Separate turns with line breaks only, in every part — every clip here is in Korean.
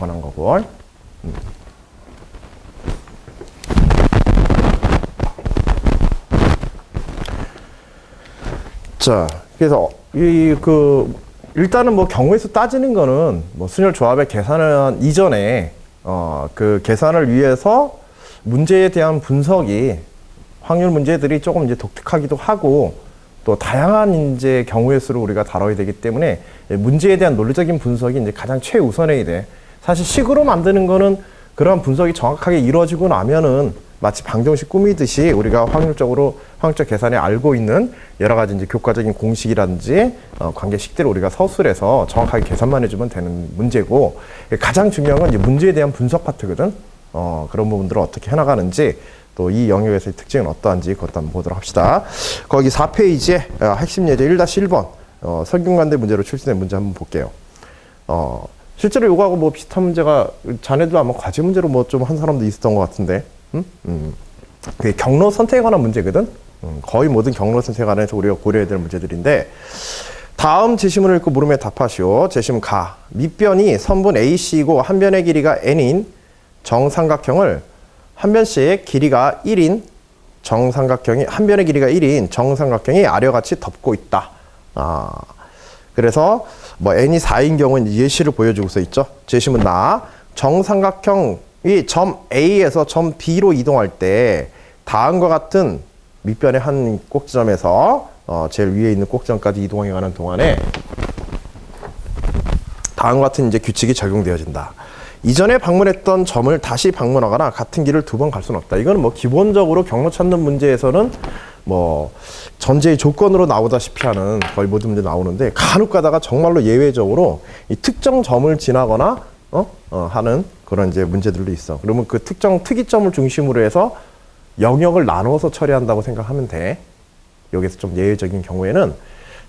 관한 거고. 자, 그래서 일단은 뭐 경우의 수 따지는 거는 뭐 순열 조합의 계산은 이전에 그 계산을 위해서 문제에 대한 분석이 확률 문제들이 조금 이제 독특하기도 하고 또 다양한 이제 경우의 수를 우리가 다뤄야 되기 때문에 문제에 대한 논리적인 분석이 이제 가장 최우선해야 돼. 사실 식으로 만드는 거는 그러한 분석이 정확하게 이루어지고 나면은 마치 방정식 꾸미듯이 우리가 확률적 계산에 알고 있는 여러 가지 이제 교과적인 공식이라든지 관계식들을 우리가 서술해서 정확하게 계산만 해주면 되는 문제고, 가장 중요한 건 이제 문제에 대한 분석 파트거든. 그런 부분들을 어떻게 해나가는지, 또 이 영역에서의 특징은 어떠한지 그것도 한번 보도록 합시다. 거기 4페이지에 핵심 예제 1-1번 설경관대 문제로 출제된 문제 한번 볼게요. 실제로 요거하고 뭐 비슷한 문제가 자네들 아마 과제 문제로 뭐 좀 한 사람도 있었던 것 같은데, 그게 경로 선택에 관한 문제거든. 거의 모든 경로 선택에 관해서 우리가 고려해야 될 문제들인데, 다음 제시문을 읽고 물음에 답하시오. 제시문 가. 밑변이 선분 AC이고 한 변의 길이가 n인 정삼각형을 한 변씩 길이가 1인 정삼각형이 한 변의 길이가 1인 정삼각형이 아래와 같이 덮고 있다. 그래서 뭐 n이 4인 경우는 예시를 보여주고서 있죠. 제시문 나. 정삼각형이 점 A에서 점 B로 이동할 때 다음과 같은 밑변의 한 꼭지점에서 제일 위에 있는 꼭지점까지 이동해 가는 동안에 다음과 같은 이제 규칙이 적용되어진다. 이전에 방문했던 점을 다시 방문하거나 같은 길을 두 번 갈 수는 없다. 이거는 뭐 기본적으로 경로 찾는 문제에서는 뭐 전제의 조건으로 나오다시피 하는 거의 모든 문제 나오는데, 간혹 가다가 정말로 예외적으로 이 특정 점을 지나거나 하는 그런 이제 문제들도 있어. 그러면 그 특정 특이점을 중심으로 해서 영역을 나눠서 처리한다고 생각하면 돼. 여기서 좀 예외적인 경우에는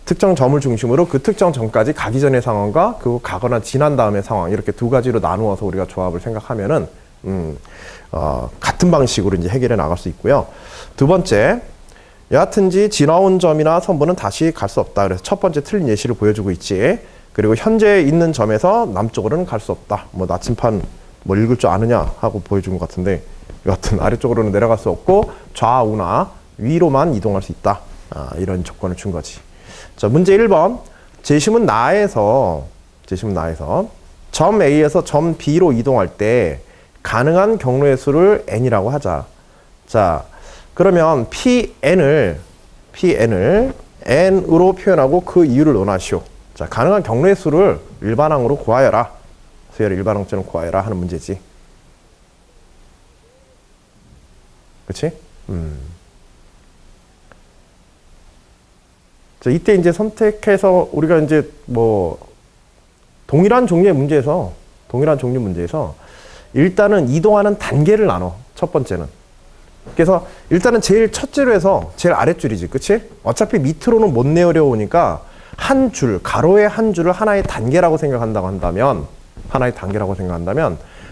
특정 점을 중심으로 그 특정 점까지 가기 전의 상황과 그 가거나 지난 다음의 상황, 이렇게 두 가지로 나누어서 우리가 조합을 생각하면은 같은 방식으로 이제 해결해 나갈 수 있고요. 두 번째, 여하튼지 지나온 점이나 선분은 다시 갈 수 없다. 그래서 첫 번째 틀린 예시를 보여주고 있지. 그리고 현재 있는 점에서 남쪽으로는 갈 수 없다. 뭐 나침판 뭐 읽을 줄 아느냐 하고 보여준 것 같은데, 여하튼 아래쪽으로는 내려갈 수 없고 좌우나 위로만 이동할 수 있다. 이런 조건을 준 거지. 자, 문제 1번. 제시문 나에서 점 A에서 점 B로 이동할 때 가능한 경로의 수를 n이라고 하자. 자, 그러면 PN을 n으로 표현하고 그 이유를 논하시오. 자, 가능한 경로의 수를 일반항으로 구하여라. 수열의 일반항점을 구하여라 하는 문제지. 그치? 자, 이때 이제 선택해서 우리가 이제 뭐 동일한 종류 문제에서 일단은 이동하는 단계를 나눠. 첫 번째는. 그래서 일단은 제일 첫째로 해서 제일 아랫줄이지. 그치? 어차피 밑으로는 못 내려오니까 한 줄, 가로의 한 줄을 하나의 단계라고 생각한다면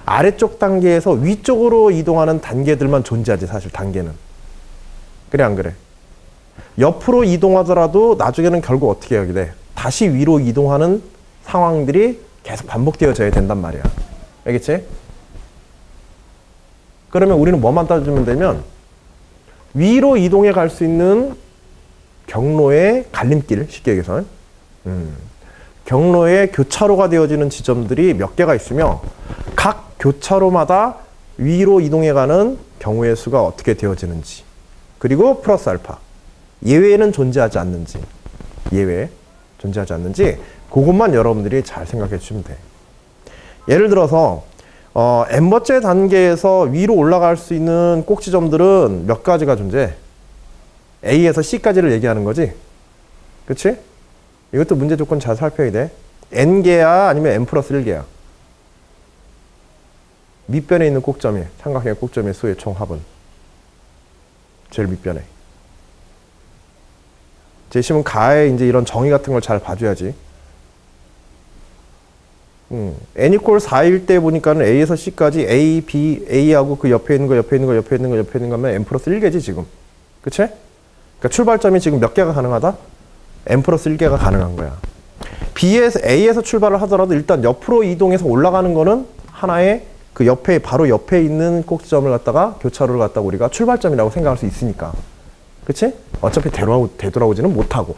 아래쪽 단계에서 위쪽으로 이동하는 단계들만 존재하지, 사실 단계는. 그래, 안 그래? 옆으로 이동하더라도 나중에는 결국 어떻게 하게 돼? 다시 위로 이동하는 상황들이 계속 반복되어져야 된단 말이야. 알겠지? 그러면 우리는 뭐만 따지면 되면 위로 이동해 갈 수 있는 경로의 갈림길, 쉽게 얘기해서 경로의 교차로가 되어지는 지점들이 몇 개가 있으며 각 교차로마다 위로 이동해가는 경우의 수가 어떻게 되어지는지, 그리고 플러스 알파 예외는 존재하지 않는지 그것만 여러분들이 잘 생각해 주시면 돼. 예를 들어서 n번째 단계에서 위로 올라갈 수 있는 꼭지점들은 몇 가지가 존재해? A에서 C까지를 얘기하는 거지. 그치? 이것도 문제 조건 잘 살펴야 돼. n개야 아니면 n 플러스 1개야? 밑변에 있는 꼭점이, 삼각형의 꼭점의 수의 총합은 제일 밑변에. 제시문 가에 이제 이런 정의 같은 걸 잘 봐줘야지. n equal 4일 때 보니까는 A에서 C까지 A, B, A하고 그 옆에 있는 거 하면 n 플러스 1개지, 지금. 그치? 그러니까 출발점이 지금 몇 개가 가능하다? n 플러스 1개가 가능한 거야. A에서 출발을 하더라도 일단 옆으로 이동해서 올라가는 거는 하나의 그 옆에 바로 옆에 있는 꼭지점을 갖다가 교차로를 갖다가 우리가 출발점이라고 생각할 수 있으니까. 그치? 어차피 되돌아오지는 못하고.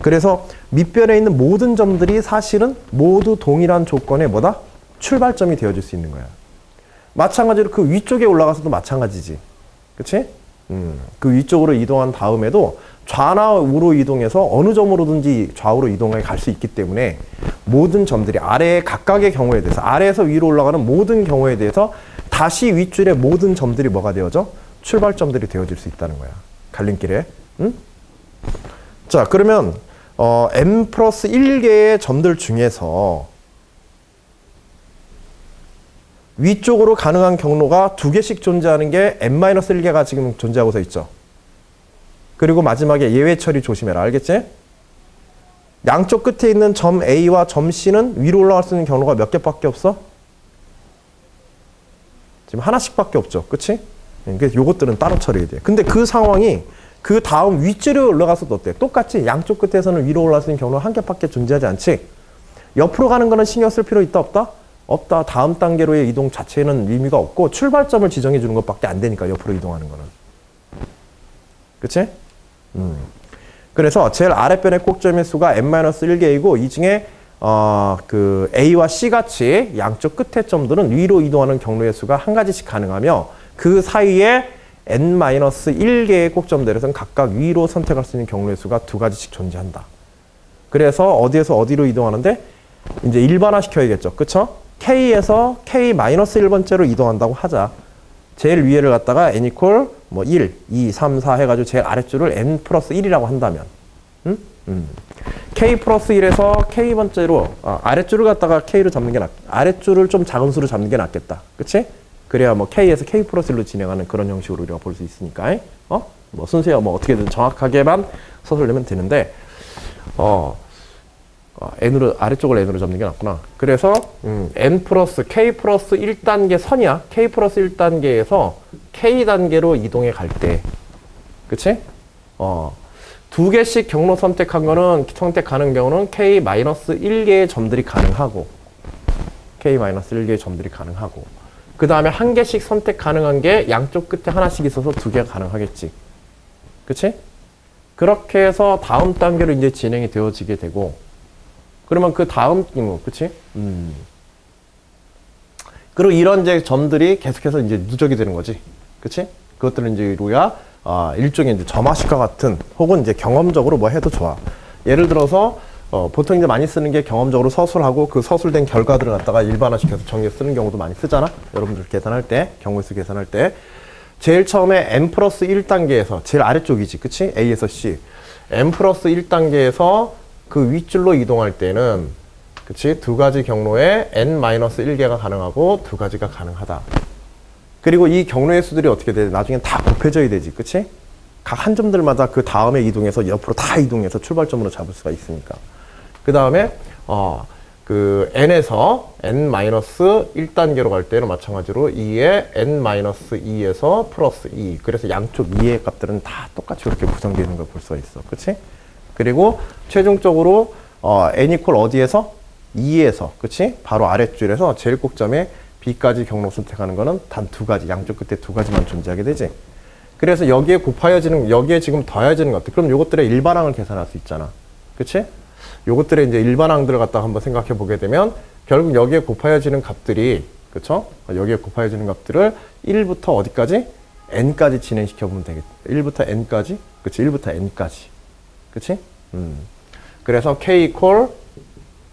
그래서 밑변에 있는 모든 점들이 사실은 모두 동일한 조건의 뭐다? 출발점이 되어줄 수 있는 거야. 마찬가지로 그 위쪽에 올라가서도 마찬가지지. 그치? 그 위쪽으로 이동한 다음에도 좌나 우로 이동해서 어느 점으로든지 좌우로 이동해 갈 수 있기 때문에 모든 점들이 아래의 각각의 경우에 대해서 아래에서 위로 올라가는 모든 경우에 대해서 다시 윗줄의 모든 점들이 뭐가 되어져? 출발점들이 되어질 수 있다는 거야. 갈림길에. 응? 자, 그러면 n 플러스 1개의 점들 중에서 위쪽으로 가능한 경로가 2개씩 존재하는 게 n-1개가 지금 존재하고서 있죠. 그리고 마지막에 예외 처리 조심해라. 알겠지? 양쪽 끝에 있는 점 A와 점 C는 위로 올라갈 수 있는 경로가 몇 개밖에 없어? 지금 하나씩밖에 없죠. 그치? 그러니까 요것들은 따로 처리해야 돼. 근데 그 상황이 그 다음 윗줄에 올라가서도 어때? 똑같이 양쪽 끝에서는 위로 올라갈 수 있는 경로가 한 개밖에 존재하지 않지? 옆으로 가는 거는 신경 쓸 필요 있다 없다? 없다. 다음 단계로의 이동 자체에는 의미가 없고 출발점을 지정해 주는 것밖에 안 되니까 옆으로 이동하는 거는. 그치? 그래서 제일 아랫변의 꼭점의 수가 n-1개이고 이 중에 그 A와 C 같이 양쪽 끝의 점들은 위로 이동하는 경로의 수가 한 가지씩 가능하며 그 사이에 n-1개의 꼭점들에서는 각각 위로 선택할 수 있는 경로의 수가 2가지씩 존재한다. 그래서 어디에서 어디로 이동하는데 이제 일반화 시켜야겠죠. 그쵸? K에서 K-1번째로 이동한다고 하자. 제일 위에를 갖다가 n equal 뭐 1, 2, 3, 4 해가지고 제일 아랫줄을 n 플러스 1이라고 한다면 K 플러스 1에서 K번째로 아랫줄을 갖다가 K로 잡는 게 아랫줄을 좀 작은 수로 잡는 게 낫겠다. 그치? 그래야 뭐 K에서 K 플러스 1로 진행하는 그런 형식으로 우리가 볼 수 있으니까 뭐 순서야 뭐 어떻게든 정확하게만 서술내면 되는데 n으로 아래쪽을 n으로 잡는 게 낫구나. 그래서 n 플러스 k 플러스 1단계 선이야. k 플러스 1단계에서 k 단계로 이동해 갈 때, 그치? 2개씩 경로 선택하는 경우는 k 마이너스 1개의 점들이 가능하고, k 마이너스 1개의 점들이 가능하고, 그 다음에 1개씩 선택 가능한 게 양쪽 끝에 하나씩 있어서 2개가 가능하겠지. 그치? 그렇게 해서 다음 단계로 이제 진행이 되어지게 되고, 그러면 그 다음, 그치? 그리고 이런 이제 점들이 계속해서 이제 누적이 되는 거지. 그치? 그것들은 이제 우리가, 일종의 이제 점화식과 같은, 혹은 이제 경험적으로 뭐 해도 좋아. 예를 들어서, 보통 이제 많이 쓰는 게 경험적으로 서술하고 그 서술된 결과들을 갖다가 일반화시켜서 정리해 쓰는 경우도 많이 쓰잖아? 여러분들 계산할 때, 경우수 계산할 때. 제일 처음에 n 플러스 1단계에서, 제일 아래쪽이지. 그치? A에서 C. n 플러스 1단계에서 그 윗줄로 이동할 때는 그치? 2가지 경로에 n-1개가 가능하고 2가지가 가능하다. 그리고 이 경로의 수들이 어떻게 돼? 나중엔 다 곱해져야 되지. 그치? 각 한 점들마다 그 다음에 이동해서 옆으로 다 이동해서 출발점으로 잡을 수가 있으니까. 그 다음에 그 n에서 n-1단계로 갈 때는 마찬가지로 2에 n-2에서 플러스 2. 그래서 양쪽 2의 값들은 다 똑같이 그렇게 구성되어 있는 걸 볼 수가 있어. 그치? 그리고 최종적으로 n equal 어디에서? 2에서, 그치? 바로 아랫줄에서 제일 꼭점에 B까지 경로 선택하는 거는 단 2가지, 양쪽 끝에 2가지만 존재하게 되지. 그래서 여기에 여기에 지금 더해지는 것들. 그럼 요것들의 일반항을 계산할 수 있잖아. 그치? 요것들의 이제 일반항들을 갖다가 한번 생각해 보게 되면 결국 여기에 곱하여지는 값들이, 그쵸? 여기에 곱하여지는 값들을 1부터 어디까지? n까지 진행시켜 보면 되겠다. 1부터 n까지? 그치? 1부터 n까지. 그치? 그래서 k equal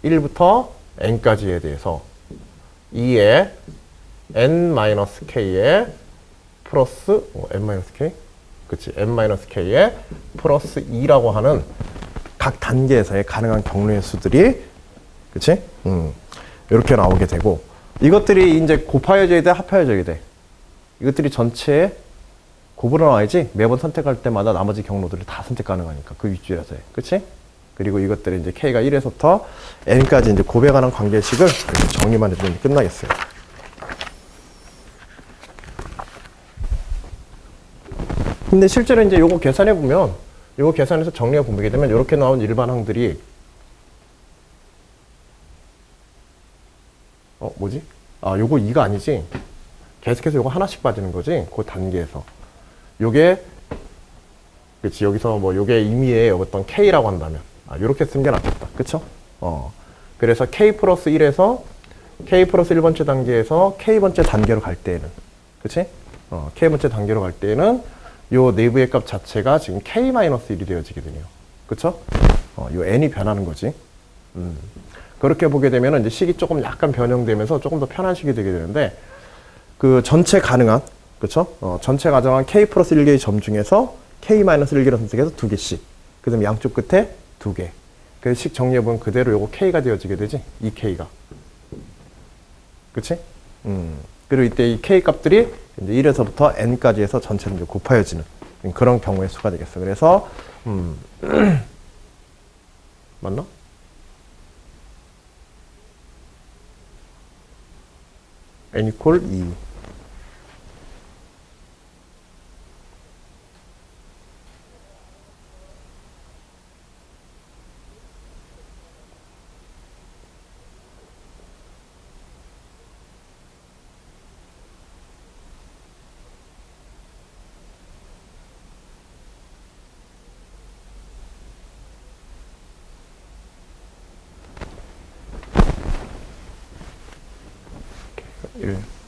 1부터 n까지에 대해서 2에 n-k에 플러스 n-k? 그치? n-k에 플러스 2라고 하는 각 단계에서의 가능한 경로의 수들이, 그치? 이렇게 나오게 되고, 이것들이 이제 곱하여져야 돼, 합하여져야 돼. 이것들이 전체에 곱으로 나와야지 매번 선택할 때마다 나머지 경로들을 다 선택 가능하니까 그 윗줄에서 해. 그치? 그리고 이것들이 이제 K가 1에서부터 N까지 이제 곱에 관한 관계식을 이렇게 정리만 해주면 끝나겠어요. 근데 실제로 이제 요거 계산해 보면, 요거 계산해서 정리해 보게 되면 이렇게 나온 일반항들이 뭐지? 요거 2가 아니지. 계속해서 요거 하나씩 빠지는 거지. 그 단계에서. 요게, 그치. 여기서 뭐 요게 임의의 어떤 K라고 한다면. 요렇게 쓰는 게 낫겠다. 그쵸? 그래서 K 플러스 1에서 K 플러스 1번째 단계에서 K번째 단계로 갈 때에는. 그치? K번째 단계로 갈 때에는 요 내부의 값 자체가 지금 K-1이 되어지게 되네요. 그쵸? 요 N이 변하는 거지. 그렇게 보게 되면 이제 식이 조금 약간 변형되면서 조금 더 편한 식이 되게 되는데, 그 전체 가능한, 그쵸? 전체 가정한 K 플러스 1개의 점 중에서 K-1개를 선택해서 2개씩. 그 다음에 양쪽 끝에 2개. 그래서 식 정리해보면 그대로 요거 K가 되어지게 되지? 이 K가. 그치? 그리고 이때 이 K 값들이 이제 1에서부터 N까지 해서 전체를 이제 곱하여지는 그런 경우의 수가 되겠어. 그래서, 맞나? N equal 2.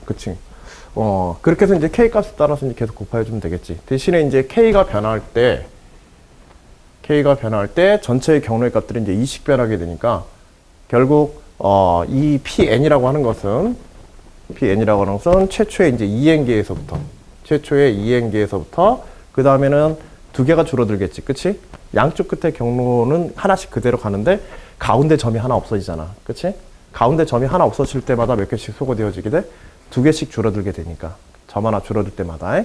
그치. 그렇게 해서 이제 K 값에 따라서 이제 계속 곱해주면 되겠지. 대신에 이제 K가 변할 때 전체의 경로의 값들이 이제 2씩 변하게 되니까 결국, 이 PN이라고 하는 것은 최초의 이제 2N계에서부터, 그 다음에는 2개가 줄어들겠지. 그치? 양쪽 끝에 경로는 하나씩 그대로 가는데 가운데 점이 하나 없어지잖아. 그치? 가운데 점이 하나 없어질 때마다 몇 개씩 소거되어지게 돼? 2개씩 줄어들게 되니까. 점 하나 줄어들 때마다.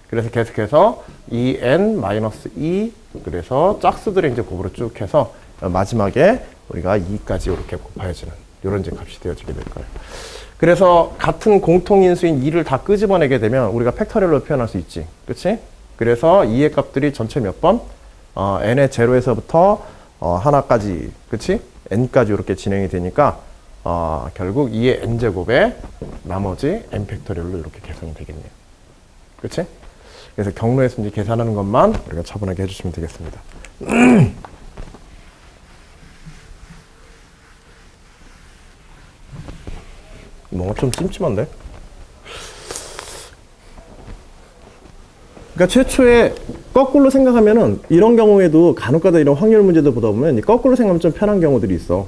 그래서 계속해서 2n-2, 그래서 짝수들의 이제 곱으로 쭉 해서 마지막에 우리가 2까지 이렇게 곱해지는 이런 이제 값이 되어지게 될 거예요. 그래서 같은 공통인수인 2를 다 끄집어내게 되면 우리가 팩터리얼로 표현할 수 있지. 그치? 그래서 2의 값들이 전체 몇 번? n의 제로에서부터 하나까지, 그치? n까지 이렇게 진행이 되니까 결국 2의 n제곱에 나머지 n 팩토리얼로 이렇게 계산이 되겠네요. 그치? 그래서 경로에서 이제 계산하는 것만 우리가 차분하게 해주시면 되겠습니다. 뭔가 좀 찜찜한데? 그러니까 최초에 거꾸로 생각하면은 이런 경우에도 간혹가다 이런 확률 문제들 보다 보면 거꾸로 생각하면 좀 편한 경우들이 있어.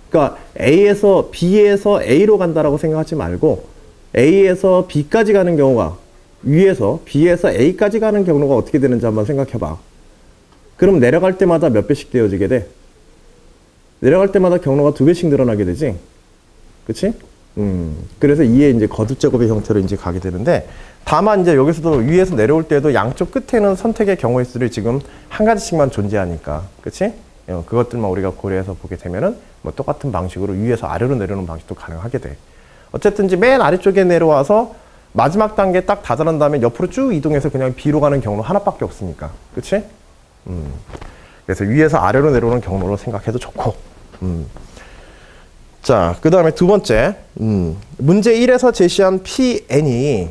그러니까 A에서 B에서 A로 간다라고 생각하지 말고 A에서 B까지 가는 경우가 위에서 B에서 A까지 가는 경로가 어떻게 되는지 한번 생각해봐. 그럼 내려갈 때마다 몇 배씩 되어지게 돼? 내려갈 때마다 경로가 2배씩 늘어나게 되지? 그치? 그래서 2의 이제 거듭제곱의 형태로 이제 가게 되는데, 다만 이제 여기서도 위에서 내려올 때도 양쪽 끝에는 선택의 경우의 수들이 지금 한 가지씩만 존재하니까. 그치? 그것들만 우리가 고려해서 보게 되면은 뭐 똑같은 방식으로 위에서 아래로 내려오는 방식도 가능하게 돼. 어쨌든 이제 맨 아래쪽에 내려와서 마지막 단계 딱 다다른 다음에 옆으로 쭉 이동해서 그냥 B로 가는 경로 하나밖에 없으니까. 그치? 그래서 위에서 아래로 내려오는 경로로 생각해도 좋고. 자, 그 다음에 두 번째. 문제 1에서 제시한 PN이,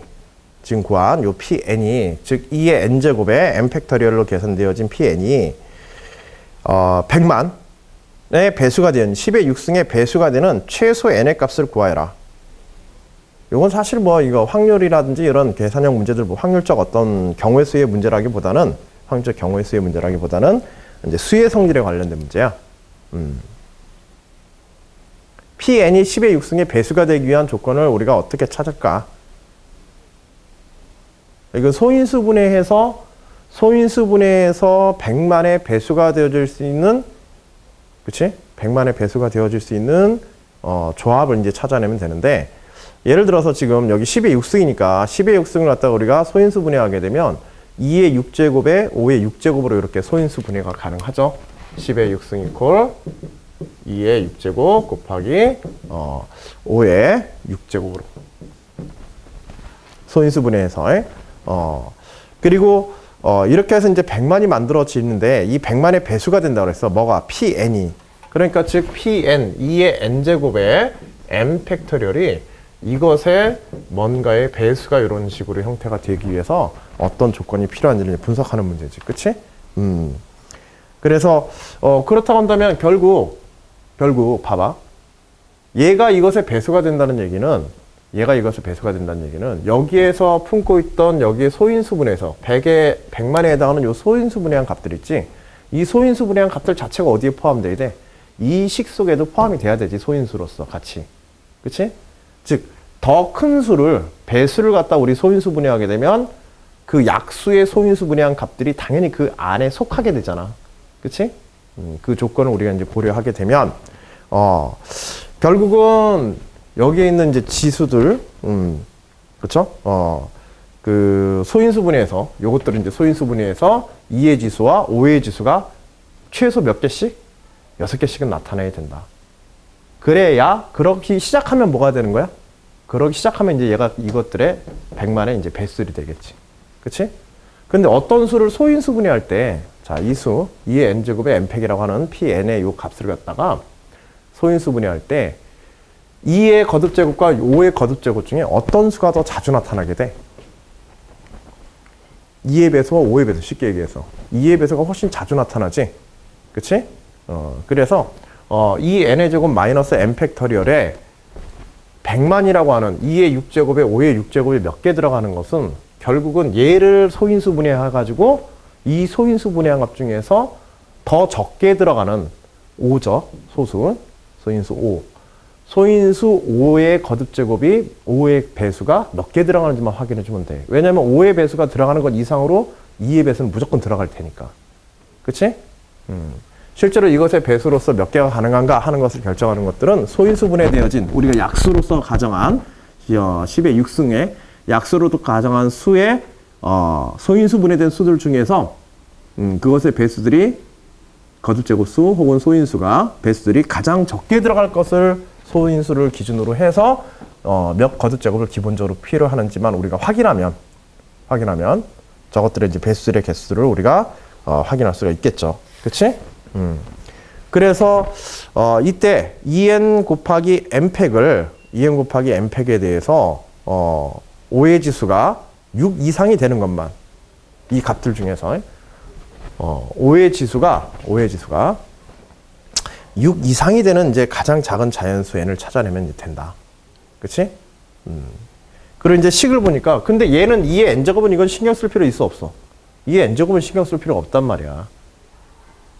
지금 구한 요 PN이, 즉 2의 n제곱에 n 팩터리얼로 계산되어진 PN이 100만의 배수가 되는, 10의 6승의 배수가 되는 최소 n의 값을 구하여라. 이건 사실 뭐 이거 확률이라든지 이런 계산형 문제들, 뭐 확률적 어떤 경우의 수의 문제라기보다는, 확률적 경우의 수의 문제라기보다는 이제 수의 성질에 관련된 문제야. PN이 10의 6승의 배수가 되기 위한 조건을 우리가 어떻게 찾을까? 이거 소인수분해해서 100만의 배수가 되어질 수 있는, 그치? 100만의 배수가 되어질 수 있는 조합을 이제 찾아내면 되는데, 예를 들어서 지금 여기 10의 6승이니까 10의 6승을 갖다가 우리가 소인수 분해하게 되면 2의 6제곱에 5의 6제곱으로 이렇게 소인수 분해가 가능하죠. 10의 6승 이퀄 2의 6제곱 곱하기 5의 6제곱으로 소인수 분해해서 그리고 이렇게 해서 이제 100만이 만들어지는데, 이 100만의 배수가 된다고 그랬어. 뭐가? PN이. 그러니까 즉 PN 2의 n제곱에 n 팩토리얼이 이것의 뭔가의 배수가 이런 식으로 형태가 되기 위해서 어떤 조건이 필요한지를 분석하는 문제지. 그치? 그래서, 그렇다고 한다면 결국 봐봐. 얘가 이것의 배수가 된다는 얘기는 여기에서 품고 있던 여기의 소인수분해에서 100만에 해당하는 요 소인수분해한 값들 있지? 이 소인수분해한 값들 자체가 어디에 포함돼야 돼? 이 식 속에도 포함이 돼야 되지, 소인수로서 같이. 그치? 즉, 더 큰 수를, 배수를 갖다 우리 소인수분해하게 되면 그 약수의 소인수분해한 값들이 당연히 그 안에 속하게 되잖아. 그치? 그 조건을 우리가 이제 고려하게 되면, 결국은 여기에 있는 이제 지수들, 그쵸? 그 소인수분해에서, 요것들은 이제 소인수분해에서 2의 지수와 5의 지수가 최소 몇 개씩? 6개씩은 나타내야 된다. 그래야, 그렇게 시작하면 뭐가 되는 거야? 그러기 시작하면 이제 얘가 이것들의 100만의 이제 배수들이 되겠지. 그치? 근데 어떤 수를 소인수분해할 때, 자, 이 수, 2의 n제곱의 n팩이라고 하는 pn의 요 값을 갖다가 소인수분해할 때 2의 거듭제곱과 5의 거듭제곱 중에 어떤 수가 더 자주 나타나게 돼? 2의 배수와 5의 배수, 쉽게 얘기해서. 2의 배수가 훨씬 자주 나타나지? 그치? 그래서, 이 n의 제곱 마이너스 n 팩터리얼에 100만이라고 하는 2의 6제곱에 5의 6제곱이 몇 개 들어가는 것은 결국은 얘를 소인수 분해해가지고 이 소인수 분해한 값 중에서 더 적게 들어가는 5죠. 소수. 소인수 5. 소인수 5의 거듭제곱이 5의 배수가 몇 개 들어가는지만 확인해 주면 돼. 왜냐면 5의 배수가 들어가는 것 이상으로 2의 배수는 무조건 들어갈 테니까. 그치? 실제로 이것의 배수로서 몇 개가 가능한가 하는 것을 결정하는 것들은 소인수분해 되어진 우리가 약수로서 가정한 10의 6승의 약수로 가정한 수의 소인수분해된 수들 중에서 그것의 배수들이 거듭제곱수 혹은 소인수가 배수들이 가장 적게 들어갈 것을 소인수를 기준으로 해서 몇 거듭제곱을 기본적으로 필요로 하는지만 우리가 확인하면 저것들의 이제 배수들의 개수를 우리가 확인할 수가 있겠죠. 그치? 그래서 이때 2n 곱하기 n팩에 대해서 5의 지수가 6 이상이 되는 것만 이 값들 중에서 5의 지수가 6 이상이 되는 이제 가장 작은 자연수 n을 찾아내면 이제 된다. 그치? 그리고 이제 식을 보니까 근데 얘는 2의 n제곱은 이건 신경 쓸 필요 있어 없어? 2의 n제곱은 신경 쓸 필요가 없단 말이야.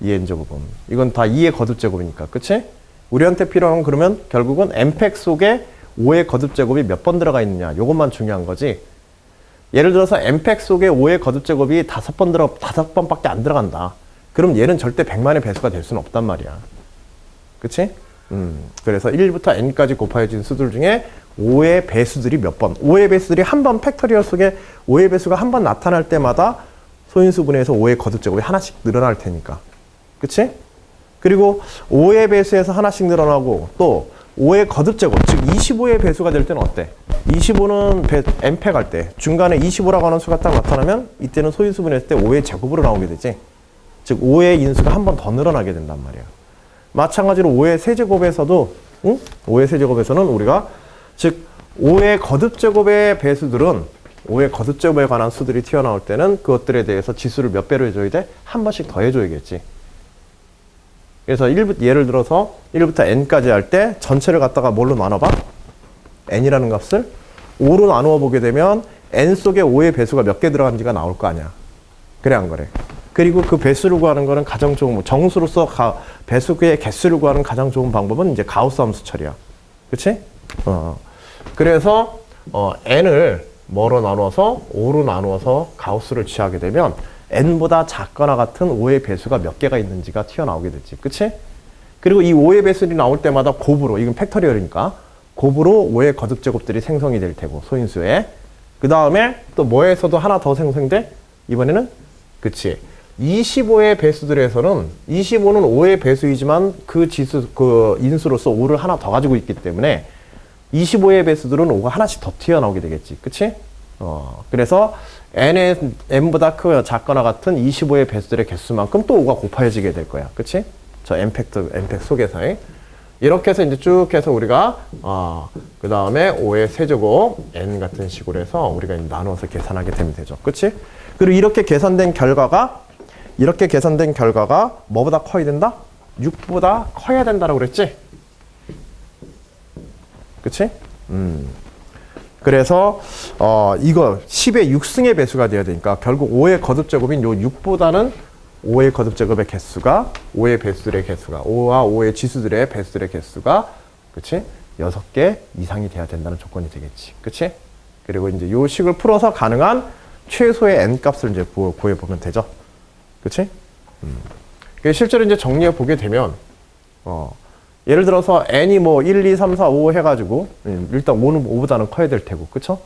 2의 n제곱은. 이건 다 2의 거듭제곱이니까. 그치? 우리한테 필요한 건 그러면 결국은 n팩 속에 5의 거듭제곱이 몇 번 들어가 있느냐. 요것만 중요한 거지. 예를 들어서 n팩 속에 5의 거듭제곱이 5번밖에 안 들어간다. 그럼 얘는 절대 100만의 배수가 될 수는 없단 말이야. 그치? 그래서 1부터 n까지 곱해진 수들 중에 5의 배수들이 몇 번, 5의 배수들이 한 번 팩터리얼 속에 5의 배수가 한 번 나타날 때마다 소인수분해에서 5의 거듭제곱이 하나씩 늘어날 테니까. 그치? 그리고 5의 배수에서 하나씩 늘어나고 또 5의 거듭제곱, 즉 25의 배수가 될 때는 어때? 25는 n팩 할 때 중간에 25라고 하는 수가 딱 나타나면 이때는 소인수분해했을 때 5의 제곱으로 나오게 되지. 즉 5의 인수가 한 번 더 늘어나게 된단 말이야. 마찬가지로 5의 세제곱에서도 5의 세제곱에서는 우리가 즉 5의 거듭제곱의 배수들은 5의 거듭제곱에 관한 수들이 튀어나올 때는 그것들에 대해서 지수를 몇 배로 해줘야 돼? 한 번씩 더 해줘야겠지. 그래서 예를 들어서 1부터 n까지 할 때 전체를 갖다가 뭘로 나눠봐? n이라는 값을 5로 나누어 보게 되면 n 속에 5의 배수가 몇 개 들어간지가 나올 거 아니야. 그래 안 그래? 그리고 그 배수를 구하는 거는 가장 좋은 정수로서 배수의 개수를 구하는 가장 좋은 방법은 이제 가우스 함수 처리야. 그치? 그래서 n을 뭐로 나누어서 5로 나누어서 가우스를 취하게 되면 n보다 작거나 같은 5의 배수가 몇 개가 있는지가 튀어나오게 되지. 그치? 그리고 이 5의 배수들이 나올 때마다 곱으로, 이건 팩터리얼이니까 곱으로 5의 거듭제곱들이 생성이 될 테고 소인수에. 그 다음에 또 뭐에서도 하나 더 생성돼? 이번에는 그치. 25의 배수들에서는 25는 5의 배수이지만 그 지수, 그 인수로서 5를 하나 더 가지고 있기 때문에 25의 배수들은 5가 하나씩 더 튀어나오게 되겠지. 그치? 그래서 n보다 작거나 같은 25의 배수들의 개수만큼 또 5가 곱해지게 될 거야. 그치? 저 n팩 속에서의. 이렇게 해서 이제 쭉 해서 우리가 그 다음에 5의 세제곱 n 같은 식으로 해서 우리가 이제 나눠서 계산하게 되면 되죠. 그치? 그리고 이렇게 계산된 결과가 뭐보다 커야 된다? 6보다 커야 된다라고 그랬지? 그치? 그래서 이거 10의 6승의 배수가 돼야 되니까 결국 5의 거듭제곱인 요 6보다는 5의 거듭제곱의 개수가 5의 배수들의 개수가 5와 5의 지수들의 배수들의 개수가 그치? 6개 이상이 돼야 된다는 조건이 되겠지. 그치? 그리고 이제 요 식을 풀어서 가능한 최소의 n 값을 이제 구해 보면 되죠. 그치? 실제로 이제 정리해 보게 되면 예를 들어서 n이 뭐 1, 2, 3, 4, 5 해가지고 일단 5는 5보다는 커야 될 테고 그쵸?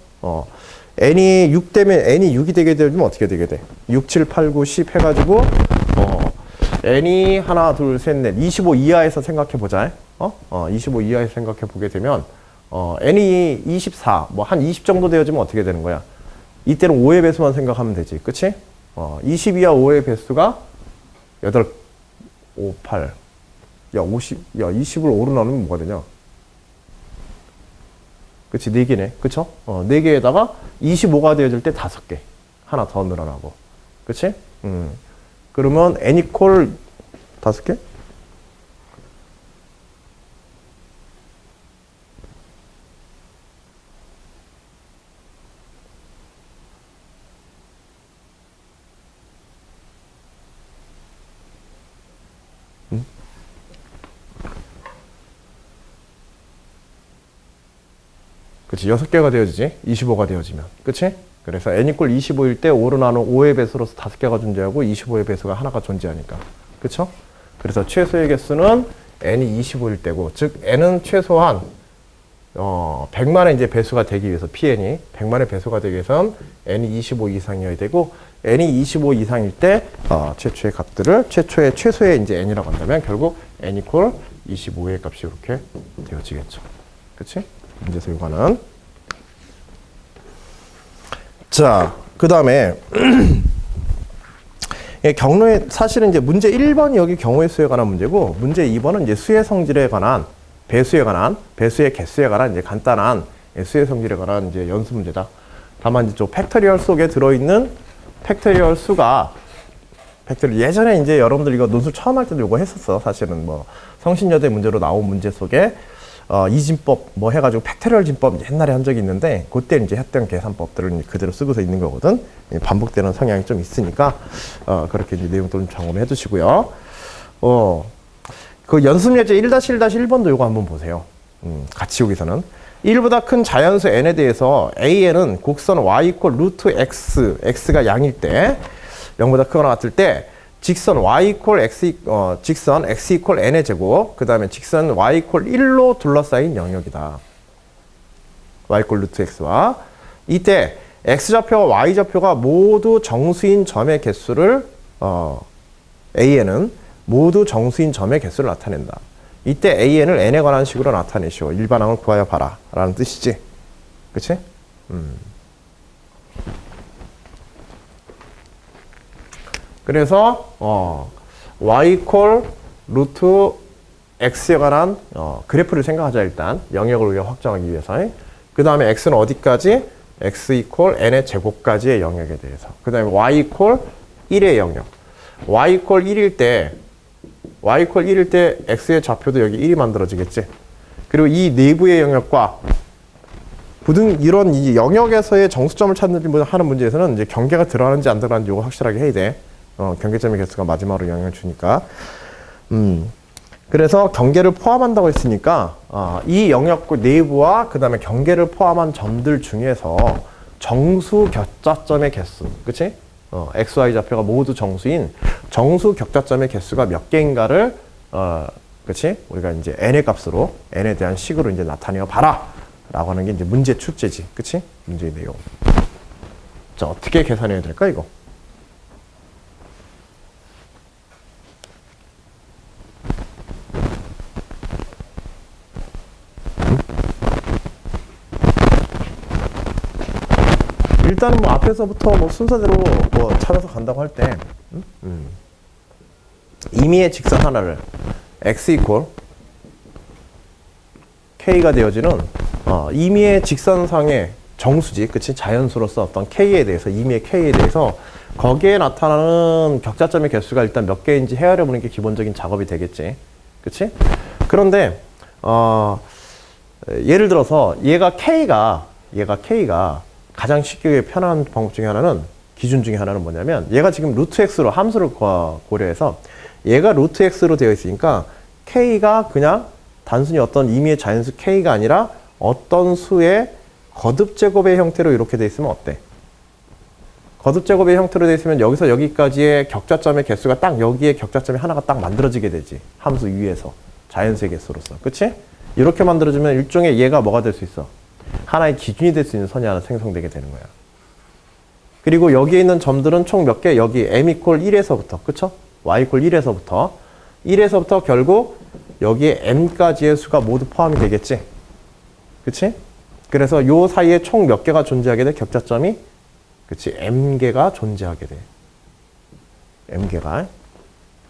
n이 6 되면 n이 6이 되게 되면 어떻게 되게 돼? 6, 7, 8, 9, 10 해가지고 n이 하나, 둘, 셋, 넷 25 이하에서 생각해 보자. 25 이하에서 생각해 보게 되면 n이 24, 뭐 한 20 정도 되어지면 어떻게 되는 거야? 이때는 5의 배수만 생각하면 되지. 그치? 20 이하 5의 배수가 8, 5, 8 야, 20을 5로 나누면 뭐가 되냐? 그치, 4개네. 그쵸? 4개에다가 25가 되어질 때 5개. 하나 더 늘어나고. 그치? 그러면 n 이퀄 5개? 그치, 6개가 되어지지. 25가 되어지면. 그치? 그래서 n 이퀄 25일 때 5로 나눈 5의 배수로서 5개가 존재하고 25의 배수가 하나가 존재하니까. 그쵸? 그래서 최소의 개수는 n이 25일 때고, 즉, n은 최소한, 100만의 이제 배수가 되기 위해서, pn이 100만의 배수가 되기 위해서는 n이 25 이상이어야 되고, n이 25 이상일 때, 최초의 값들을, 최소의 이제 n이라고 한다면, 결국 n 이퀄 25의 값이 이렇게 되어지겠죠. 그치? 문제에서 요거는. 자, 그 다음에, 경로에, 사실은 이제 문제 1번이 여기 경우의 수에 관한 문제고, 문제 2번은 이제 수의 성질에 관한, 배수의 개수에 관한 이제 간단한 수의 성질에 관한 이제 연수 문제다. 다만 이제 좀 팩토리얼 속에 들어있는 팩토리얼 수가, 예전에 이제 여러분들 이거 논술 처음 할 때도 이거 했었어. 사실은 뭐, 성신여대 문제로 나온 문제 속에, 이진법 뭐 해가지고 팩토리얼 진법 옛날에 한 적이 있는데 그때 이제 했던 계산법들을 그대로 쓰고서 있는 거거든. 반복되는 성향이 좀 있으니까 그렇게 이제 내용도 좀 점검해 주시고요. 그 연습예제 1-1-1번도 요거 한번 보세요. 같이 여기서는 1보다 큰 자연수 n에 대해서 an은 곡선 y 이퀄 루트 x, x가 양일 때 0보다 크거나 같을 때 직선 y 이퀄 직선 x 이퀄 n의 제곱, 그 다음에 직선 y 이퀄 1로 둘러싸인 영역이다. y 이퀄 루트 x와 이때 x좌표와 y좌표가 모두 정수인 점의 개수를 an은 모두 정수인 점의 개수를 나타낸다. 이때 an을 n에 관한 식으로 나타내시오. 일반항을 구하여 봐라 라는 뜻이지. 그치? 그래서 y 이퀄 루트 x에 관한 그래프를 생각하자. 일단 영역을 우리가 확정하기 위해서. 그 다음에 x는 어디까지? x 이퀄 n의 제곱까지의 영역에 대해서. 그 다음에 y 이퀄 1의 영역. y 이퀄 1일 때 x의 좌표도 여기 1이 만들어지겠지. 그리고 이 내부의 영역과 이런 이 영역에서의 정수점을 찾는 하는 문제에서는 이제 경계가 들어가는지 안 들어가는지 이거 확실하게 해야 돼. 경계점의 개수가 마지막으로 영향을 주니까. 그래서 경계를 포함한다고 했으니까 이 영역 내부와 그 다음에 경계를 포함한 점들 중에서 정수 격자점의 개수, 그치? x, y 좌표가 모두 정수인 정수 격자점의 개수가 몇 개인가를 그치? 우리가 이제 n의 값으로 n에 대한 식으로 이제 나타내어 봐라 라고 하는 게 이제 문제 출제지, 그치? 문제의 내용. 자, 어떻게 계산해야 될까 이거? 일단은 뭐 앞에서부터 뭐 순서대로 뭐 찾아서 간다고 할 때 임의의 직선 하나를 x 이퀄 K가 되어지는 임의의 직선상의 정수지, 그치? 자연수로서 어떤 K에 대해서, 임의의 K에 대해서 거기에 나타나는 격자점의 개수가 일단 몇 개인지 헤아려보는 게 기본적인 작업이 되겠지. 그치? 그런데, 예를 들어서 얘가 K가 가장 쉽게 편한 방법 중에 하나는, 기준 중에 하나는 뭐냐면, 얘가 지금 루트 X로 함수를 고려해서 얘가 루트 X로 되어 있으니까 K가 그냥 단순히 어떤 임의의 자연수 K가 아니라 어떤 수의 거듭제곱의 형태로 이렇게 돼 있으면 어때? 거듭제곱의 형태로 돼 있으면 여기서 여기까지의 격자점의 개수가 딱 여기에 격자점이 하나가 딱 만들어지게 되지. 함수 위에서. 자연수의 개수로서. 그치? 이렇게 만들어지면 일종의 얘가 뭐가 될 수 있어? 하나의 기준이 될 수 있는 선이 하나 생성되게 되는 거야. 그리고 여기에 있는 점들은 총 몇 개? 여기 m 이퀄 1에서부터. 그쵸? y 이퀄 1에서부터 결국 여기에 m까지의 수가 모두 포함이 되겠지? 그치? 그래서 요 사이에 총 몇 개가 존재하게 돼? 격자점이? 그치? m개가 존재하게 돼. m개가.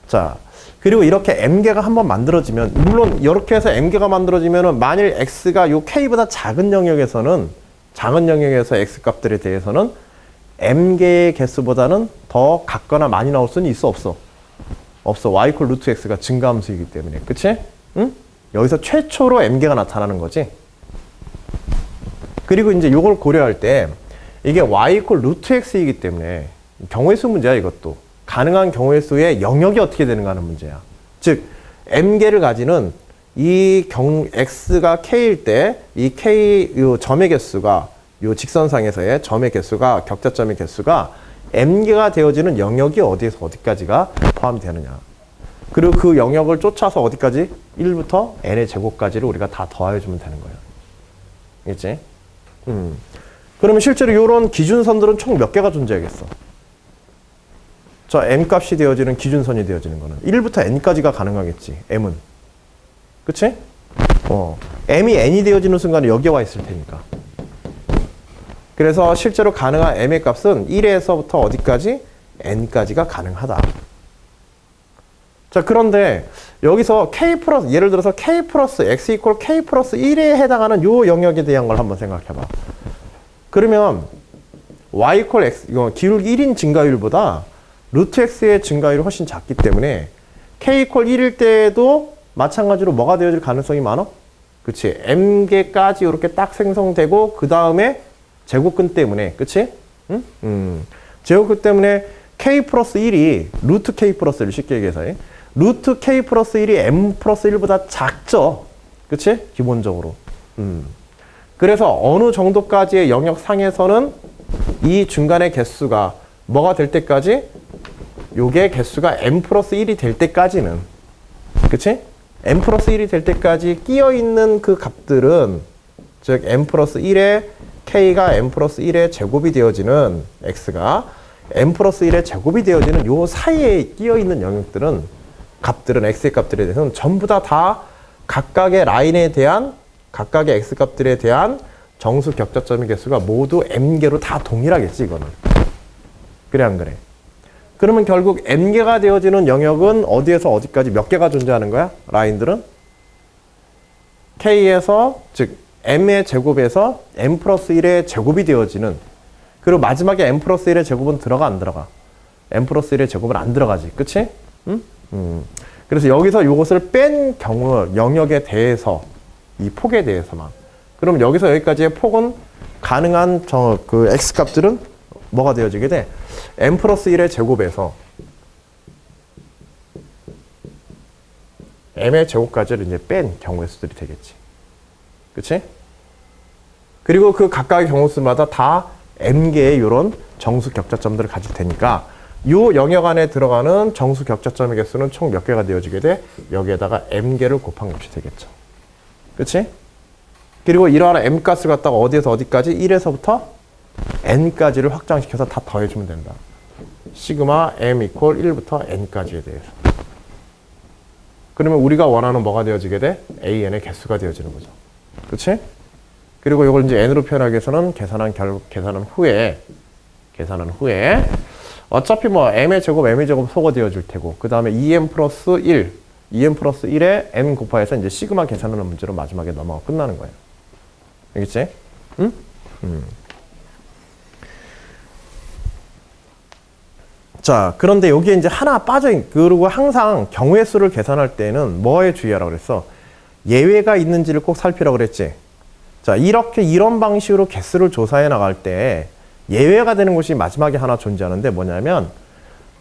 자, 그리고 이렇게 m개가 한번 만들어지면, 물론 이렇게 해서 m개가 만들어지면은 만일 x가 요 k보다 작은 영역에서 x값들에 대해서는 m개의 개수보다는 더 같거나 많이 나올 수는 있어, 없어? 없어. y 이퀄 루트 x가 증가함수이기 때문에. 그치? 응? 여기서 최초로 m개가 나타나는 거지. 그리고 이제 요걸 고려할 때 이게 y 이퀄 루트 x이기 때문에 경우의 수 문제야, 이것도. 가능한 경우의 수의 영역이 어떻게 되는가 하는 문제야. 즉, m개를 가지는 이 x가 k일 때 이 k 요 점의 개수가 요 직선상에서의 점의 개수가 격자점의 개수가 m개가 되어지는 영역이 어디에서 어디까지가 포함이 되느냐. 그리고 그 영역을 쫓아서 어디까지? 1부터 n의 제곱까지를 우리가 다 더해주면 되는 거예요. 알겠지? 그러면 실제로 이런 기준선들은 총 몇 개가 존재하겠어? 저 m 값이 되어지는 기준선이 되어지는 거는 1부터 n까지가 가능하겠지. m은. 그치? m이 n이 되어지는 순간에 여기에 와 있을 테니까. 그래서 실제로 가능한 m의 값은 1에서부터 어디까지? n까지가 가능하다. 자, 그런데 여기서 예를 들어서 k 플러스 x 이퀄 k 플러스 1에 해당하는 요 영역에 대한 걸 한번 생각해봐. 그러면 y 이퀄 x, 이거 기울기 1인 증가율보다 루트 x의 증가율이 훨씬 작기 때문에 k 이퀄 1일 때에도 마찬가지로 뭐가 되어질 가능성이 많아? 그치? m개까지 이렇게 딱 생성되고 그 다음에 제곱근 때문에, 그치? 응? 제곱근 때문에 k 플러스 1이 루트 k 플러스 1 쉽게 얘기해서 루트 k 플러스 1이 m 플러스 1보다 작죠? 그치? 기본적으로. 그래서 어느 정도까지의 영역 상에서는 이 중간의 개수가 뭐가 될 때까지? 요게 개수가 m 플러스 1이 될 때까지는, 그치? m 플러스 1이 될 때까지 끼어있는 그 값들은, 즉 m 플러스 1에 k가 m 플러스 1의 제곱이 되어지는 x가 m 플러스 1의 제곱이 되어지는 요 사이에 끼어있는 영역들은, 값들은, x의 값들에 대해서는 전부 다 각각의 라인에 대한, 각각의 x 값들에 대한 정수 격자점의 개수가 모두 m개로 다 동일하겠지, 이거는. 그래, 안 그래? 그러면 결국 m개가 되어지는 영역은 어디에서 어디까지 몇 개가 존재하는 거야? 라인들은? k에서, 즉 m의 제곱에서 m 플러스 1의 제곱이 되어지는, 그리고 마지막에 m 플러스 1의 제곱은 들어가, 안 들어가? m 플러스 1의 제곱은 안 들어가지. 그치? 응? 그래서 여기서 이것을 뺀 경우, 영역에 대해서, 이 폭에 대해서만. 그럼 여기서 여기까지의 폭은 가능한 그 x값들은 뭐가 되어지게 돼? m 플러스 1의 제곱에서 m의 제곱까지를 이제 뺀 경우의 수들이 되겠지. 그치? 그리고 그 각각의 경우 수마다 다 m개의 이런 정수 격자점들을 가질 테니까 요 영역 안에 들어가는 정수 격자점의 개수는 총 몇 개가 되어지게 돼? 여기에다가 m개를 곱한 값이 되겠죠. 그치? 그리고 이러한 m값을 갖다가 어디에서 어디까지? 1에서부터 n까지를 확장시켜서 다 더해주면 된다. 시그마 m 이퀄 1부터 n까지에 대해서. 그러면 우리가 원하는 뭐가 되어지게 돼? an의 개수가 되어지는 거죠. 그치? 그리고 이걸 이제 n으로 표현하기 위해서는 계산한 후에 어차피 뭐 m의 제곱 속어 되어줄 테고 그 다음에 2m 플러스 1 2n 플러스 1에 n 곱하여서 이제 시그마 계산하는 문제로 마지막에 넘어가 끝나는 거예요. 알겠지? 응? 자, 그런데 여기에 이제 하나 그리고 항상 경우의 수를 계산할 때는 뭐에 주의하라고 그랬어? 예외가 있는지를 꼭 살피라고 그랬지. 자, 이런 방식으로 개수를 조사해 나갈 때 예외가 되는 것이 마지막에 하나 존재하는데 뭐냐면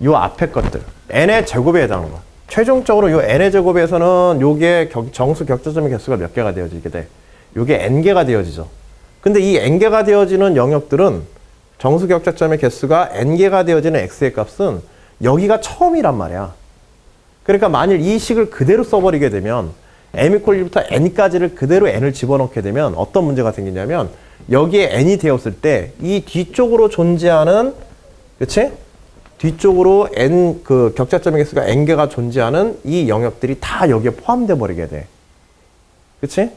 요 앞에 것들, n의 제곱에 해당하는 거. 최종적으로 요 n의 제곱에서는 요게 정수 격자점의 개수가 몇 개가 되어지게 돼? 요게 n개가 되어지죠. 근데 이 n개가 되어지는 영역들은 정수 격자점의 개수가 n개가 되어지는 x의 값은 여기가 처음이란 말이야. 그러니까 만일 이 식을 그대로 써버리게 되면 m=1부터 n까지를 그대로 n을 집어넣게 되면 어떤 문제가 생기냐면 여기에 n이 되었을 때 이 뒤쪽으로 존재하는, 그치? 뒤쪽으로 n 그 격자점의 개수가 n개가 존재하는 이 영역들이 다 여기에 포함돼 버리게 돼. 그치?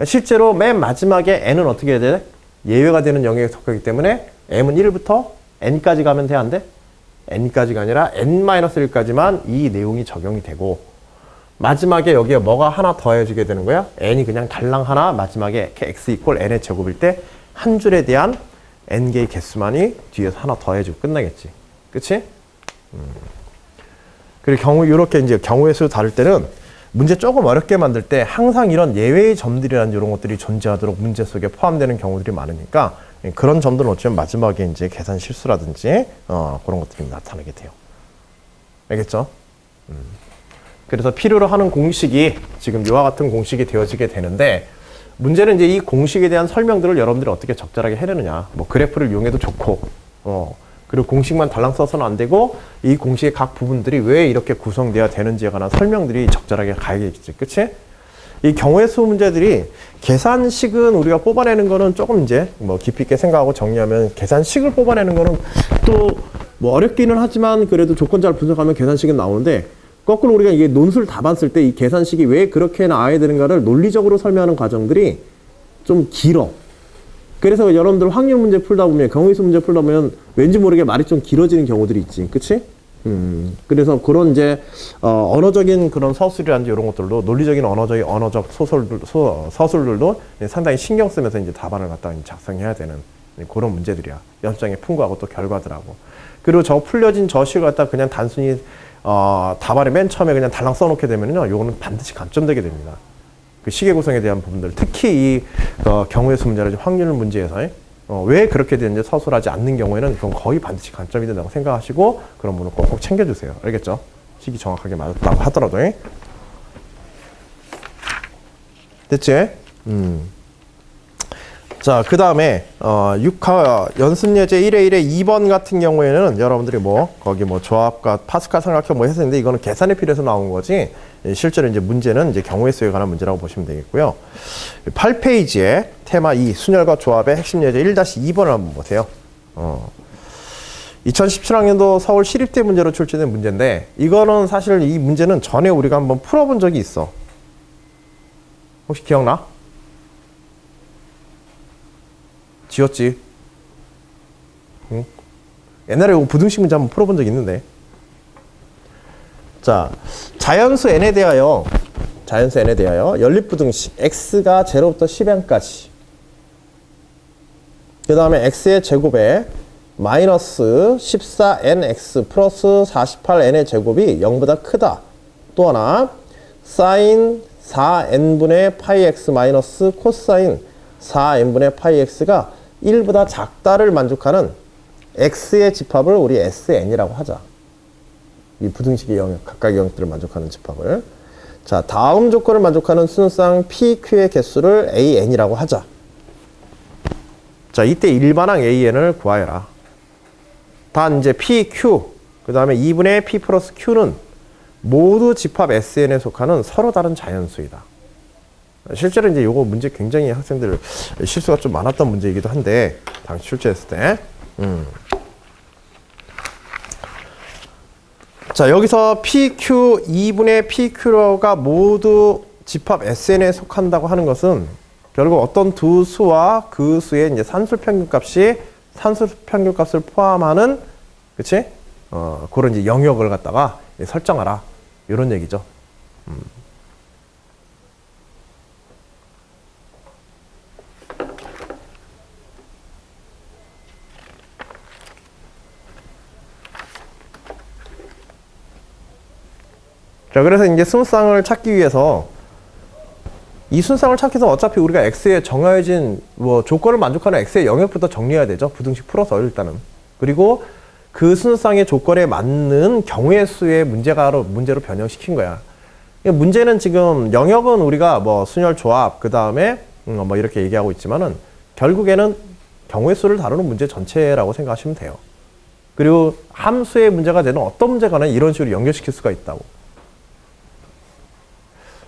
실제로 맨 마지막에 n은 어떻게 해야 돼? 예외가 되는 영역에 속하기 때문에 m은 1부터 n까지 가면 돼, 안 돼? n까지가 아니라 n-1까지만 이 내용이 적용이 되고 마지막에 여기에 뭐가 하나 더해지게 되는 거야? n이 그냥 달랑 하나 마지막에 x=n의 제곱일 때 한 줄에 대한 n개의 개수만이 뒤에서 하나 더해지고 끝나겠지. 그치? 그리고 이렇게 이제 경우의 수를 다룰 때는 문제 조금 어렵게 만들 때 항상 이런 예외의 점들이라는 이런 것들이 존재하도록 문제 속에 포함되는 경우들이 많으니까 그런 점들을 어쩌면 마지막에 이제 계산 실수라든지 그런 것들이 나타나게 돼요. 알겠죠? 그래서 필요로 하는 공식이 지금 이와 같은 공식이 되어지게 되는데 문제는 이제 이 공식에 대한 설명들을 여러분들이 어떻게 적절하게 해내느냐. 뭐 그래프를 이용해도 좋고, 그리고 공식만 달랑 써서는 안 되고 이 공식의 각 부분들이 왜 이렇게 구성되어야 되는지에 관한 설명들이 적절하게 가야겠지. 그치? 이 경우의 수 문제들이 계산식은 우리가 뽑아내는 거는 조금 이제 뭐 깊이 있게 생각하고 정리하면 계산식을 뽑아내는 거는 또 뭐 어렵기는 하지만 그래도 조건 잘 분석하면 계산식은 나오는데 거꾸로 우리가 이게 논술 다 봤을 때 이 계산식이 왜 그렇게 나와야 되는가를 논리적으로 설명하는 과정들이 좀 길어. 그래서 여러분들 확률 문제 풀다 보면 경우의 수 문제 풀다 보면 왠지 모르게 말이 좀 길어지는 경우들이 있지. 그치? 그래서 그런 이제 언어적인 그런 서술이라든지 이런 것들도 논리적인 언어적 서술들도 상당히 신경 쓰면서 이제 답안을 갖다가 작성해야 되는 그런 문제들이야. 연습장의 풍과하고 또 결과들하고. 그리고 저 풀려진 저 식을 갖다가 그냥 단순히 답안에 맨 처음에 그냥 달랑 써놓게 되면요, 요거는 반드시 감점되게 됩니다. 그 시계 구성에 대한 부분들, 특히 이 경우의 수 문제라든지 확률 문제에서 왜 그렇게 되는지 서술하지 않는 경우에는 그건 거의 반드시 감점이 된다고 생각하시고 그런 부분을 꼭 챙겨주세요. 알겠죠? 식이 정확하게 맞았다고 하더라도. 됐지? 자, 그 다음에 6화 연습예제 1회 1회 2번 같은 경우에는 여러분들이 거기 조합과 파스칼 삼각형 했었는데 이거는 계산에 필요해서 나온 거지 실제로 이제 문제는 이제 경우의 수에 관한 문제라고 보시면 되겠고요. 8페이지에 테마 2 순열과 조합의 핵심 예제 1-2번을 한번 보세요. 2017학년도 서울 시립대 문제로 출제된 문제인데 이거는 사실 이 문제는 전에 우리가 한번 풀어본 적이 있어. 혹시 기억나? 지웠지? 응? 옛날에 이거 부등식 문제 한번 풀어본 적 있는데. 자, 자연수 n에 대하여 연립부등식 x가 0부터 10n까지 그 다음에 x의 제곱에 마이너스 14nx 플러스 48n의 제곱이 0보다 크다. 또 하나 사인 4n분의 파이 x 마이너스 코사인 4n분의 파이 x가 1보다 작다를 만족하는 x의 집합을 우리 SN이라고 하자. 이 부등식의 영역, 각각의 영역들을 만족하는 집합을. 자, 다음 조건을 만족하는 순수상 PQ의 개수를 AN이라고 하자. 자, 이때 일반항 AN을 구하여라. 단 이제 PQ, 그 다음에 2분의 P 플러스 Q는 모두 집합 SN에 속하는 서로 다른 자연수이다. 실제로 이제 요거 문제 굉장히 학생들 실수가 좀 많았던 문제이기도 한데, 당시 출제했을 때. 자, 여기서 PQ, 2분의 PQ가 모두 집합 SN에 속한다고 하는 것은 결국 어떤 두 수와 그 수의 이제 산술평균값을 포함하는, 그치? 그런 이제 영역을 갖다가 설정하라. 이런 얘기죠. 자, 그래서 이제 순상을 찾기 위해서 이 순상을 찾기 위해서 어차피 우리가 x에 정해진 뭐 조건을 만족하는 x의 영역부터 정리해야 되죠. 부등식 풀어서 일단은. 그리고 그 순상의 조건에 맞는 경우의 수의 문제로 변형시킨 거야. 문제는 지금 영역은 우리가 뭐 순열 조합 그 다음에 뭐 이렇게 얘기하고 있지만은 결국에는 경우의 수를 다루는 문제 전체라고 생각하시면 돼요. 그리고 함수의 문제가 되는 어떤 문제가는 이런 식으로 연결시킬 수가 있다고.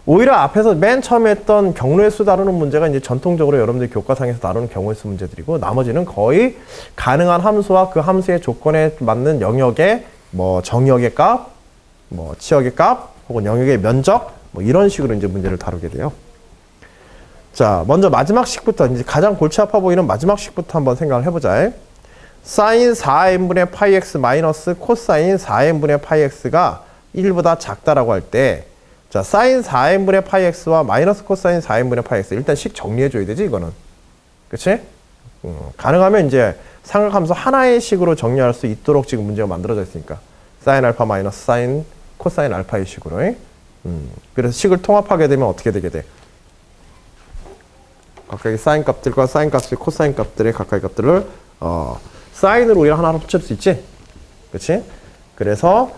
오히려 앞에서 맨 처음에 했던 경우의 수 다루는 문제가 이제 전통적으로 여러분들 교과상에서 다루는 경우의 수 문제들이고, 나머지는 거의 가능한 함수와 그 함수의 조건에 맞는 영역의 뭐 정역의 값, 뭐 치역의 값, 혹은 영역의 면적, 뭐 이런 식으로 이제 문제를 다루게 돼요. 자, 먼저 마지막 식부터, 이제 가장 골치 아파 보이는 마지막 식부터 한번 생각을 해보자. 사인 4n분의 파이 x 마이너스 코사인 4n분의 파이 x가 1보다 작다라고 할 때, 자, 사인 4n분의 파이 x와 마이너스 코사인 4n분의 파이 x. 일단 식 정리해줘야 되지, 이거는. 그치? 가능하면 이제 삼각함수 하나의 식으로 정리할 수 있도록 지금 문제가 만들어져 있으니까. 사인 알파 마이너스 사인 코사인 알파의 식으로. 그래서 식을 통합하게 되면 어떻게 되게 돼? 각각의 사인 값들과 사인 값의 코사인 값들의 각각의 값들을, 사인으로 오히려 하나로 붙일 수 있지? 그치? 그래서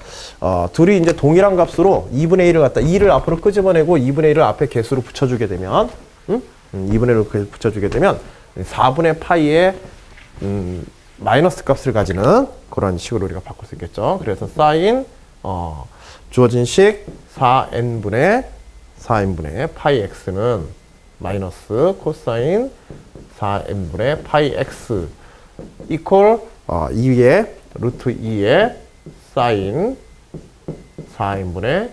둘이 이제 동일한 값으로 2분의 1을 갖다 2를 앞으로 끄집어내고 2분의 1을 앞에 개수로 붙여주게 되면 2분의 1을 붙여주게 되면 4분의 파이의 마이너스 값을 가지는 그런 식으로 우리가 바꿀 수 있겠죠. 그래서 사인 주어진 식 4n분의 파이 x는 마이너스 코사인 4n분의 파이 x 이퀄 2의 루트 2의 사인 4n분의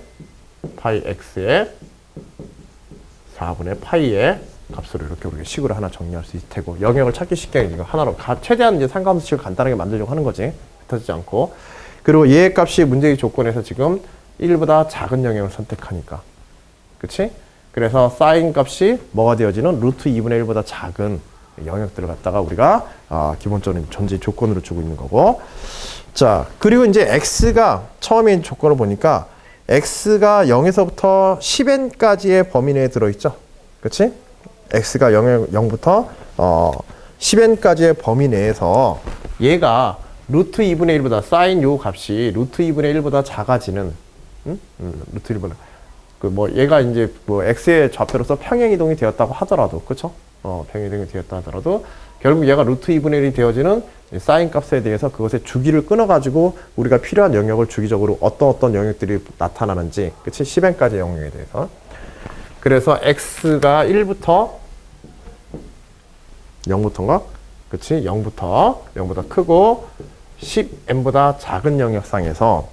파이 x의 4분의 파이의 값으로 이렇게 우리가 식으로 하나 정리할 수 있을 테고, 영역을 찾기 쉽게 이거 하나로 최대한 이제 상가함수식을 간단하게 만들려고 하는 거지. 흩어지지 않고. 그리고 얘의 값이 문제의 조건에서 지금 1보다 작은 영역을 선택하니까. 그치? 그래서 사인 값이 뭐가 되어지는 루트 2분의 1보다 작은 영역들을 갖다가 우리가 기본적인 전제 조건으로 주고 있는 거고. 자, 그리고 이제 x가 처음에 조건을 보니까 x가 0에서부터 10n까지의 범위 내에 들어있죠. 그치? x가 0부터 10n까지의 범위 내에서 얘가 루트 2분의 1보다 사인 요 값이 루트 2분의 1보다 작아지는 루트 1보다 뭐 얘가 이제 뭐 x의 좌표로서 평행이동이 되었다고 하더라도, 그쵸? 평행이동이 되었다 하더라도 결국 얘가 루트 2분의 1이 되어지는 사인 값에 대해서 그것의 주기를 끊어가지고 우리가 필요한 영역을 주기적으로 어떤 영역들이 나타나는지, 그치? 10n까지의 영역에 대해서. 그래서 x가 1부터 0부터인가? 그치? 0보다 크고 10n보다 작은 영역상에서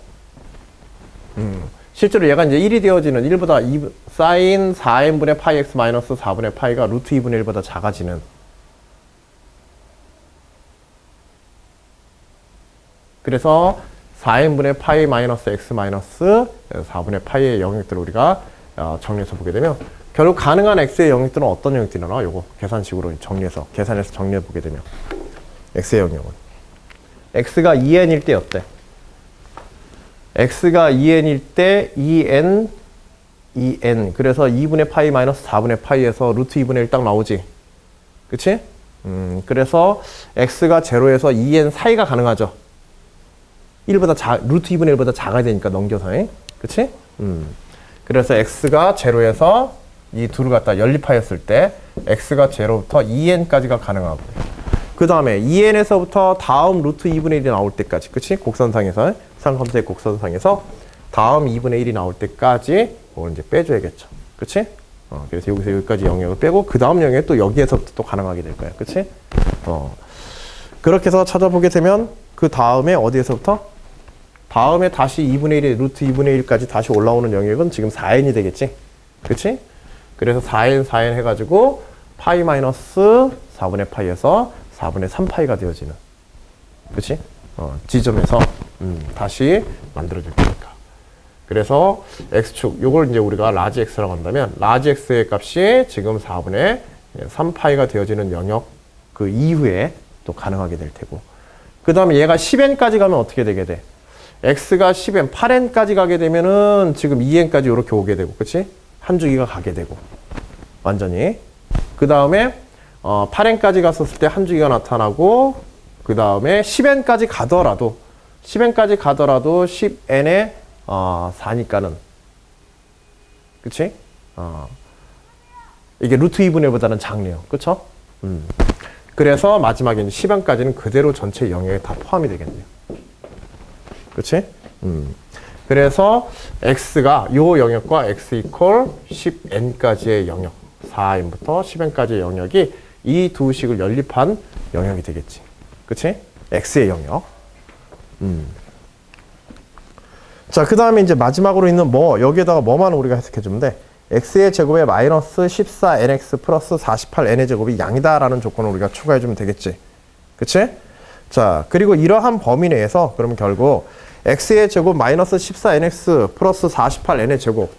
실제로 얘가 이제 1이 되어지는 1보다 2, 사인 4n분의 파이 x 마이너스 4분의 파이가 루트 2분의 1보다 작아지는, 그래서 4n분의 파이 마이너스 x 마이너스 4분의 파이의 영역들을 우리가 정리해서 보게 되면 결국 가능한 x의 영역들은 어떤 영역들이 나와? 요거 계산식으로 계산해서 정리해 보게 되면 x의 영역은 x가 2n일 때 어때? x가 2n일 때 2n 그래서 2분의 파이 마이너스 4분의 파이에서 루트 2분의 1 딱 나오지. 그치? 그래서 x가 0에서 2n 사이가 가능하죠. 루트 2분의 1보다 작아야 되니까 넘겨서. 그치? 그래서 x가 0에서 이 둘을 갖다 연립하였을 때 x가 0부터 2n까지가 가능하고, 그 다음에 2n에서부터 다음 루트 2분의 1이 나올 때까지, 그치? 곡선상에서, 삼각함수의 곡선상에서 다음 2분의 1이 나올 때까지 그걸 이제 빼줘야겠죠. 그치? 그래서 여기서 여기까지 영역을 빼고 그 다음 영역이 또 여기에서부터 또 가능하게 될 거야. 그치? 그렇게 해서 찾아보게 되면 그 다음에 어디에서부터? 다음에 다시 2분의 1이 루트 2분의 1까지 다시 올라오는 영역은 지금 4n이 되겠지? 그치? 그래서 4n 해가지고 파이 마이너스 4분의 파이에서 4분의 3파이가 되어지는, 그치? 지점에서 다시 만들어질 거니까. 그래서 x축, 요걸 이제 우리가 라지 x라고 한다면, 라지 x의 값이 지금 4분의 3파이가 되어지는 영역 그 이후에 또 가능하게 될 테고. 그 다음에 얘가 10n까지 가면 어떻게 되게 돼? x가 10n, 8n까지 가게 되면은 지금 2n까지 이렇게 오게 되고, 그치? 한 주기가 가게 되고. 완전히. 그 다음에 8n까지 갔었을 때 한 주기가 나타나고, 그 다음에 10n까지 가더라도 10n에 4니까는, 그치? 이게 루트 2분의 보다는 작네요. 그쵸? 그래서 마지막에 10n까지는 그대로 전체 영역에 다 포함이 되겠네요. 그치? 그래서 x가 요 영역과 x 이퀄 10n까지의 영역, 4n부터 10n까지의 영역이 이 두 식을 연립한 영역이 되겠지. 그치? x의 영역. 자, 그 다음에 이제 마지막으로 있는 여기에다가 뭐만 우리가 해석해주면 돼. x의 제곱에 마이너스 14nx 플러스 48n의 제곱이 양이다라는 조건을 우리가 추가해주면 되겠지. 그치? 자, 그리고 이러한 범위 내에서 그러면 결국 x의 제곱 마이너스 14nx 플러스 48n의 제곱,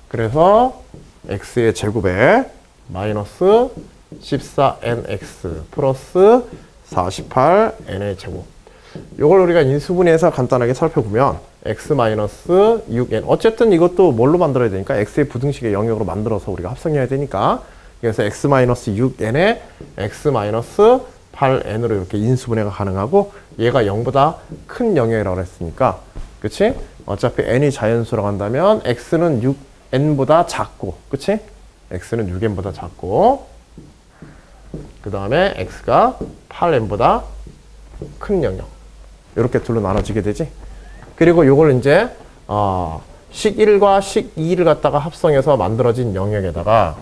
그래서 x의 제곱에 마이너스 14nx 플러스 48n의 제곱, 요걸 우리가 인수분해해서 간단하게 살펴보면 x 마이너스 6n, 어쨌든 이것도 뭘로 만들어야 되니까 x의 부등식의 영역으로 만들어서 우리가 합성해야 되니까, 그래서 x 마이너스 6n에 x 마이너스 8n으로 이렇게 인수분해가 가능하고, 얘가 0보다 큰 영역이라고 했으니까, 그치? 어차피 n이 자연수라고 한다면 x는 6n보다 작고, 그치? x는 6n보다 작고, 그 다음에 x가 8n보다 큰 영역, 이렇게 둘로 나눠지게 되지. 그리고 요걸 이제 식 1과 식 2를 갖다가 합성해서 만들어진 영역에다가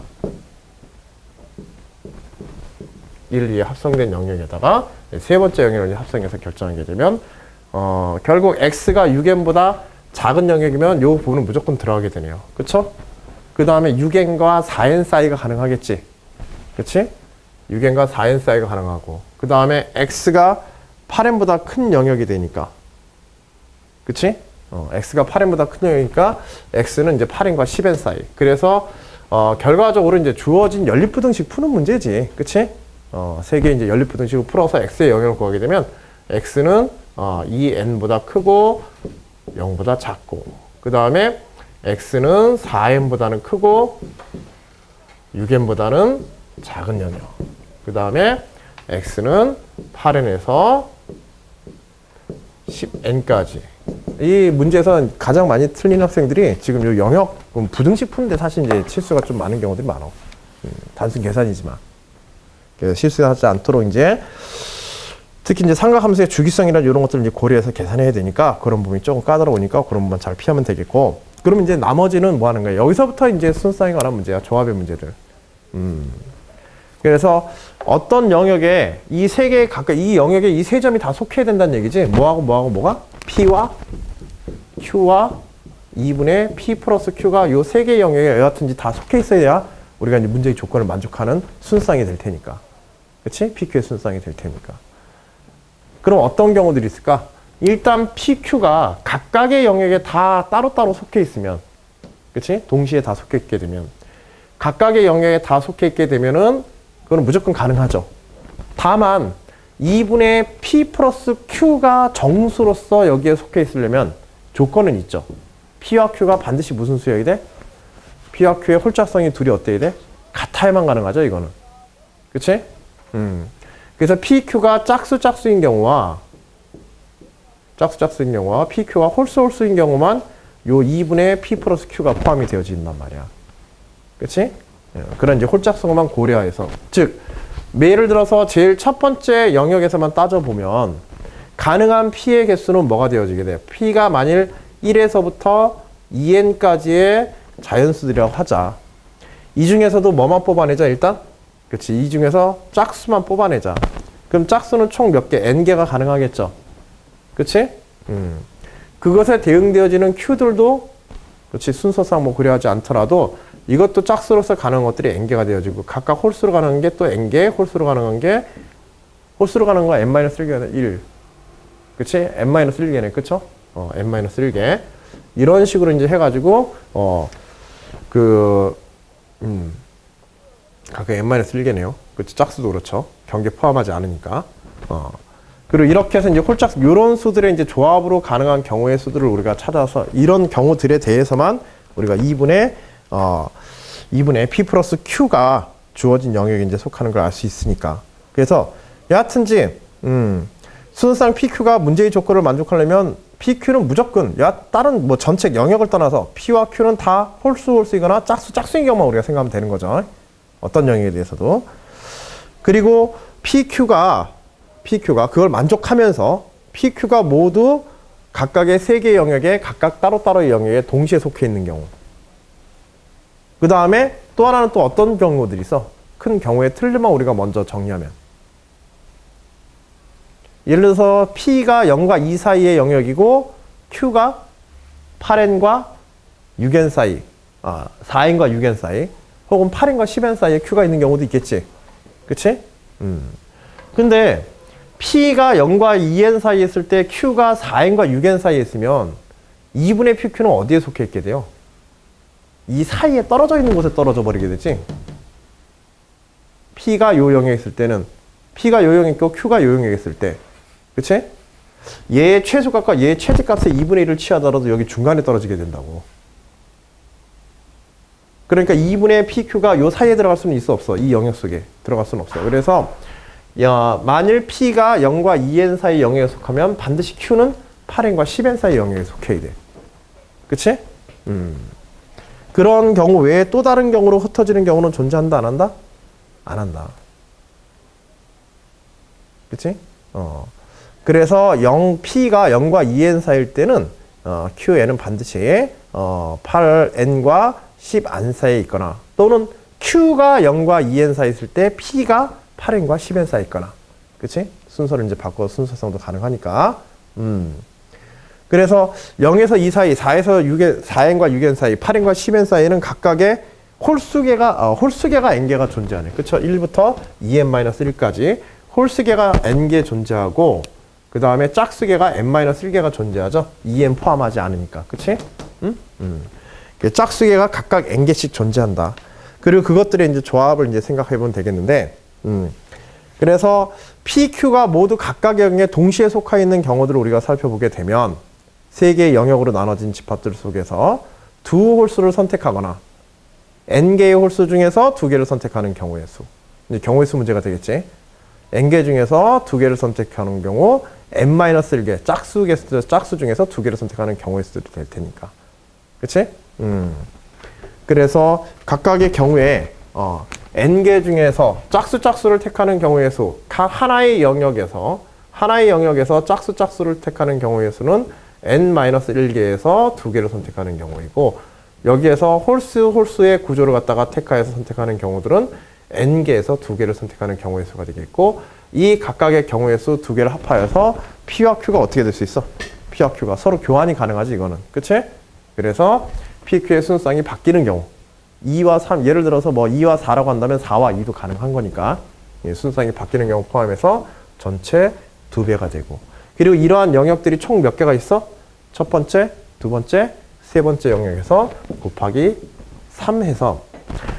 1, 2에 합성된 영역에다가 세 번째 영역을 합성해서 결정하게 되면 결국 x가 6n보다 작은 영역이면 요 부분은 무조건 들어가게 되네요. 그쵸? 그 다음에 6n과 4n 사이가 가능하겠지. 그치? 6n과 4n 사이가 가능하고, 그 다음에 x가 8n보다 큰 영역이 되니까, 그치? x가 8n보다 큰 영역이니까 x는 이제 8n과 10n 사이. 그래서 결과적으로 이제 주어진 연립부등식 푸는 문제지. 그치? 세 개 이제 연립부등식을 풀어서 x의 영역을 구하게 되면 x는 2n보다 크고 0보다 작고, 그 다음에 x는 4n보다는 크고 6n보다는 작은 영역, 그 다음에 x는 8n에서 10n까지. 이 문제에서 가장 많이 틀린 학생들이 지금 이 영역 부등식 푸는데 사실 이제 실수가 좀 많은 경우들이 많아. 단순 계산이지만. 그래서 실수하지 않도록 이제 특히 이제 삼각함수의 주기성이나 이런 것들을 이제 고려해서 계산해야 되니까 그런 부분이 조금 까다로우니까 그런 부분 잘 피하면 되겠고, 그러면 이제 나머지는 뭐 하는 거예요? 여기서부터 이제 순수성에 관한 문제야. 조합의 문제들. 그래서 어떤 영역에 이 세 개의 각각 이 영역에 이 세 점이 다 속해야 된다는 얘기지. 뭐하고 뭐가? P와 Q와 2분의 P 플러스 Q가 요 세 개의 영역에 여하튼지 다 속해 있어야 우리가 이제 문제의 조건을 만족하는 순수성이 될 테니까. 그치? PQ의 순수성이 될 테니까. 그럼 어떤 경우들이 있을까? 일단 PQ가 각각의 영역에 다 따로따로 속해 있으면, 그치? 동시에 다 속해 있게 되면, 각각의 영역에 다 속해 있게 되면은 그건 무조건 가능하죠. 다만 2분의 P 플러스 Q가 정수로서 여기에 속해 있으려면 조건은 있죠. P와 Q가 반드시 무슨 수여야 돼? P와 Q의 홀짝성이 둘이 어때야 돼? 같아야만 가능하죠, 이거는. 그치? 그래서 PQ가 짝수인 경우와 PQ가 홀수인 경우만 요 2분의 P 플러스 Q가 포함이 되어진단 말이야. 그치? 그런 이제 홀짝성만 고려해서. 즉, 예를 들어서 제일 첫 번째 영역에서만 따져보면 가능한 P의 개수는 뭐가 되어지게 돼? P가 만일 1에서부터 2n까지의 자연수들이라고 하자. 이 중에서도 뭐만 뽑아내자, 일단? 그치, 이 중에서 짝수만 뽑아내자. 그럼 짝수는 총 몇 개? n개가 가능하겠죠. 그치? 그것에 대응되어지는 Q들도 그렇지? 순서상 뭐 그래야지 않더라도 이것도 짝수로서 가능한 것들이 n개가 되어지고 각각 홀수로 가능한 게 또 n개, 홀수로 가능한 게 홀수로 가는 거 n-1개는 1. 그치? n-1개네. 그쵸? n-1개. 이런 식으로 이제 해가지고, 각각 n-1개네요. 그치? 짝수도 그렇죠. 경계 포함하지 않으니까. 그리고 이렇게 해서 이제 홀짝, 요런 수들의 이제 조합으로 가능한 경우의 수들을 우리가 찾아서 이런 경우들에 대해서만 우리가 2분의 P 플러스 Q가 주어진 영역에 이제 속하는 걸 알 수 있으니까. 그래서 여하튼지 순수상 PQ가 문제의 조건을 만족하려면 PQ는 무조건 다른 뭐 전체 영역을 떠나서 P와 Q는 다 홀수이거나 짝수인 경우만 우리가 생각하면 되는 거죠. 어떤 영역에 대해서도. 그리고 PQ가 그걸 만족하면서 PQ가 모두 각각의 세 개의 영역에 각각 따로따로의 영역에 동시에 속해 있는 경우. 그 다음에 또 하나는 또 어떤 경우들이 있어? 큰 경우의 틀만 우리가 먼저 정리하면. 예를 들어서 P가 0과 2 사이의 영역이고 Q가 8n과 6n 사이, 4n과 6n 사이, 혹은 8n과 10n 사이에 Q가 있는 경우도 있겠지. 그치? 근데 P가 0과 2n 사이에 있을 때 Q가 4n과 6n 사이에 있으면 2분의 PQ는 어디에 속해 있게 돼요? 이 사이에 떨어져 있는 곳에 떨어져 버리게 되지. P가 요 영역에 있을 때는 P가 요 영역에 있고 Q가 요 영역에 있을 때, 그치? 얘의 최소값과 얘의 최대값의 2분의 1을 취하더라도 여기 중간에 떨어지게 된다고. 그러니까 2분의 PQ가 요 사이에 들어갈 수는 있어 없어? 이 영역 속에 들어갈 수는 없어. 그래서 만일 P가 0과 2n 사이 영역에 속하면 반드시 Q는 8n과 10n 사이 영역에 속해야 돼. 그치? 그런 경우 외에 또 다른 경우로 흩어지는 경우는 존재한다, 안 한다? 안 한다. 그치? 그래서 P가 0과 2n 사이일 때는 QN은 반드시 8n과 10n 사이에 있거나 또는 Q가 0과 2n 사이에 있을 때 P가 8n과 10n 사이에 있거나. 그치? 순서를 이제 바꿔 순서성도 가능하니까. 그래서 0에서 2 사이, 4n과 6n 사이, 8n과 10n 사이에는 각각의 홀수계가 n개가 존재하네. 그쵸? 1부터 2n-1까지 홀수계가 n개 존재하고 그 다음에 짝수계가 n-1개가 존재하죠. 2n 포함하지 않으니까. 그치? 짝수계가 각각 n개씩 존재한다. 그리고 그것들의 이제 조합을 이제 생각해 보면 되겠는데, 그래서 PQ가 모두 각각의 영역에 동시에 속하 있는 경우들을 우리가 살펴보게 되면 세 개의 영역으로 나눠진 집합들 속에서 두 홀수를 선택하거나 n개의 홀수 중에서 두 개를 선택하는 경우의 수. 이제 경우의 수 문제가 되겠지. n개 중에서 두 개를 선택하는 경우 n-1개 짝수 중에서 두 개를 선택하는 경우의 수들이 될 테니까. 그치? 그래서 각각의 경우에 n개 중에서 짝수를 택하는 경우의 수, 각 하나의 영역에서 짝수를 택하는 경우의 수는 n-1개에서 두 개를 선택하는 경우이고, 여기에서 홀수의 구조를 갖다가 택하여서 선택하는 경우들은 n개에서 두 개를 선택하는 경우의 수가 되겠고, 이 각각의 경우의 수 두 개를 합하여서 P와 Q가 어떻게 될 수 있어? P와 Q가 서로 교환이 가능하지, 이거는. 그치? 그래서 PQ의 순수상이 바뀌는 경우 2와 3, 예를 들어서 뭐 2와 4라고 한다면 4와 2도 가능한 거니까 순수상이 바뀌는 경우 포함해서 전체 2배가 되고, 그리고 이러한 영역들이 총 몇 개가 있어? 첫 번째, 두 번째, 세 번째 영역에서 곱하기 3 해서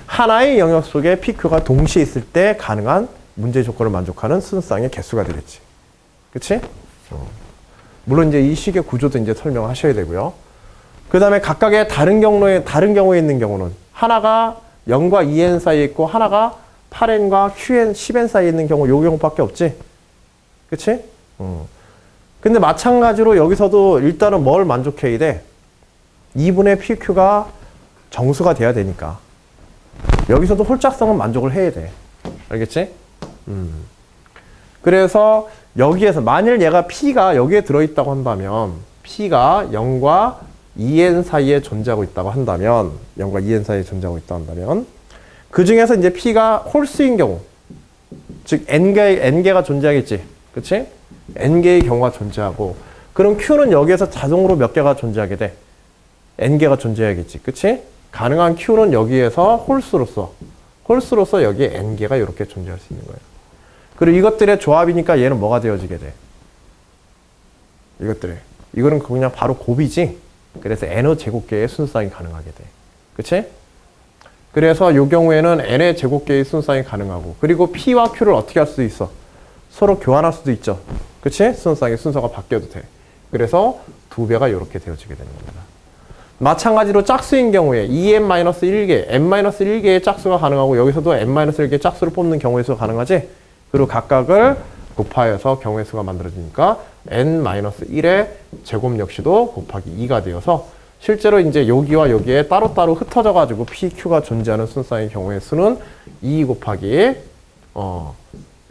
하나의 영역 속에 PQ가 동시에 있을 때 가능한 문제 조건을 만족하는 순수상의 개수가 되겠지. 그치? 물론 이제 이 식의 구조도 이제 설명하셔야 되고요. 그 다음에 각각의 다른 경우에 있는 경우는 하나가 0과 2n 사이에 있고 하나가 8n과 qn, 10n 사이에 있는 경우 요 경우밖에 없지. 그치? 근데 마찬가지로 여기서도 일단은 뭘 만족해야 돼? 2분의 PQ가 정수가 돼야 되니까 여기서도 홀짝성은 만족을 해야 돼. 알겠지? 그래서 여기에서 만일 얘가 P가 여기에 들어있다고 한다면 P가 0과 2n 사이에 존재하고 있다고 한다면 그 중에서 이제 P가 홀수인 경우, 즉 n개가 존재하겠지. 그치? n개의 경우가 존재하고, 그럼 Q는 여기에서 자동으로 몇 개가 존재하게 돼? n개가 존재해야겠지. 그치? 가능한 q는 여기에서 홀수로서 여기에 n개가 이렇게 존재할 수 있는 거예요. 그리고 이것들의 조합이니까 얘는 뭐가 되어지게 돼? 이거는 그냥 바로 곱이지. 그래서 n의 제곱계의 순수쌍이 가능하게 돼. 그치? 그래서 이 경우에는 n의 제곱계의 순수쌍이 가능하고, 그리고 p와 q를 어떻게 할 수도 있어? 서로 교환할 수도 있죠. 그치? 순수쌍의 순서가 바뀌어도 돼. 그래서 2배가 이렇게 되어지게 되는 겁니다. 마찬가지로 짝수인 경우에 2n-1개, n-1개의 짝수가 가능하고, 여기서도 n-1개의 짝수를 뽑는 경우의 수가 가능하지? 그리고 각각을 곱하여서 경우의 수가 만들어지니까 n-1의 제곱 역시도 곱하기 2가 되어서, 실제로 이제 여기와 여기에 따로따로 흩어져 가지고 PQ가 존재하는 순수쌍의 경우의 수는 2 곱하기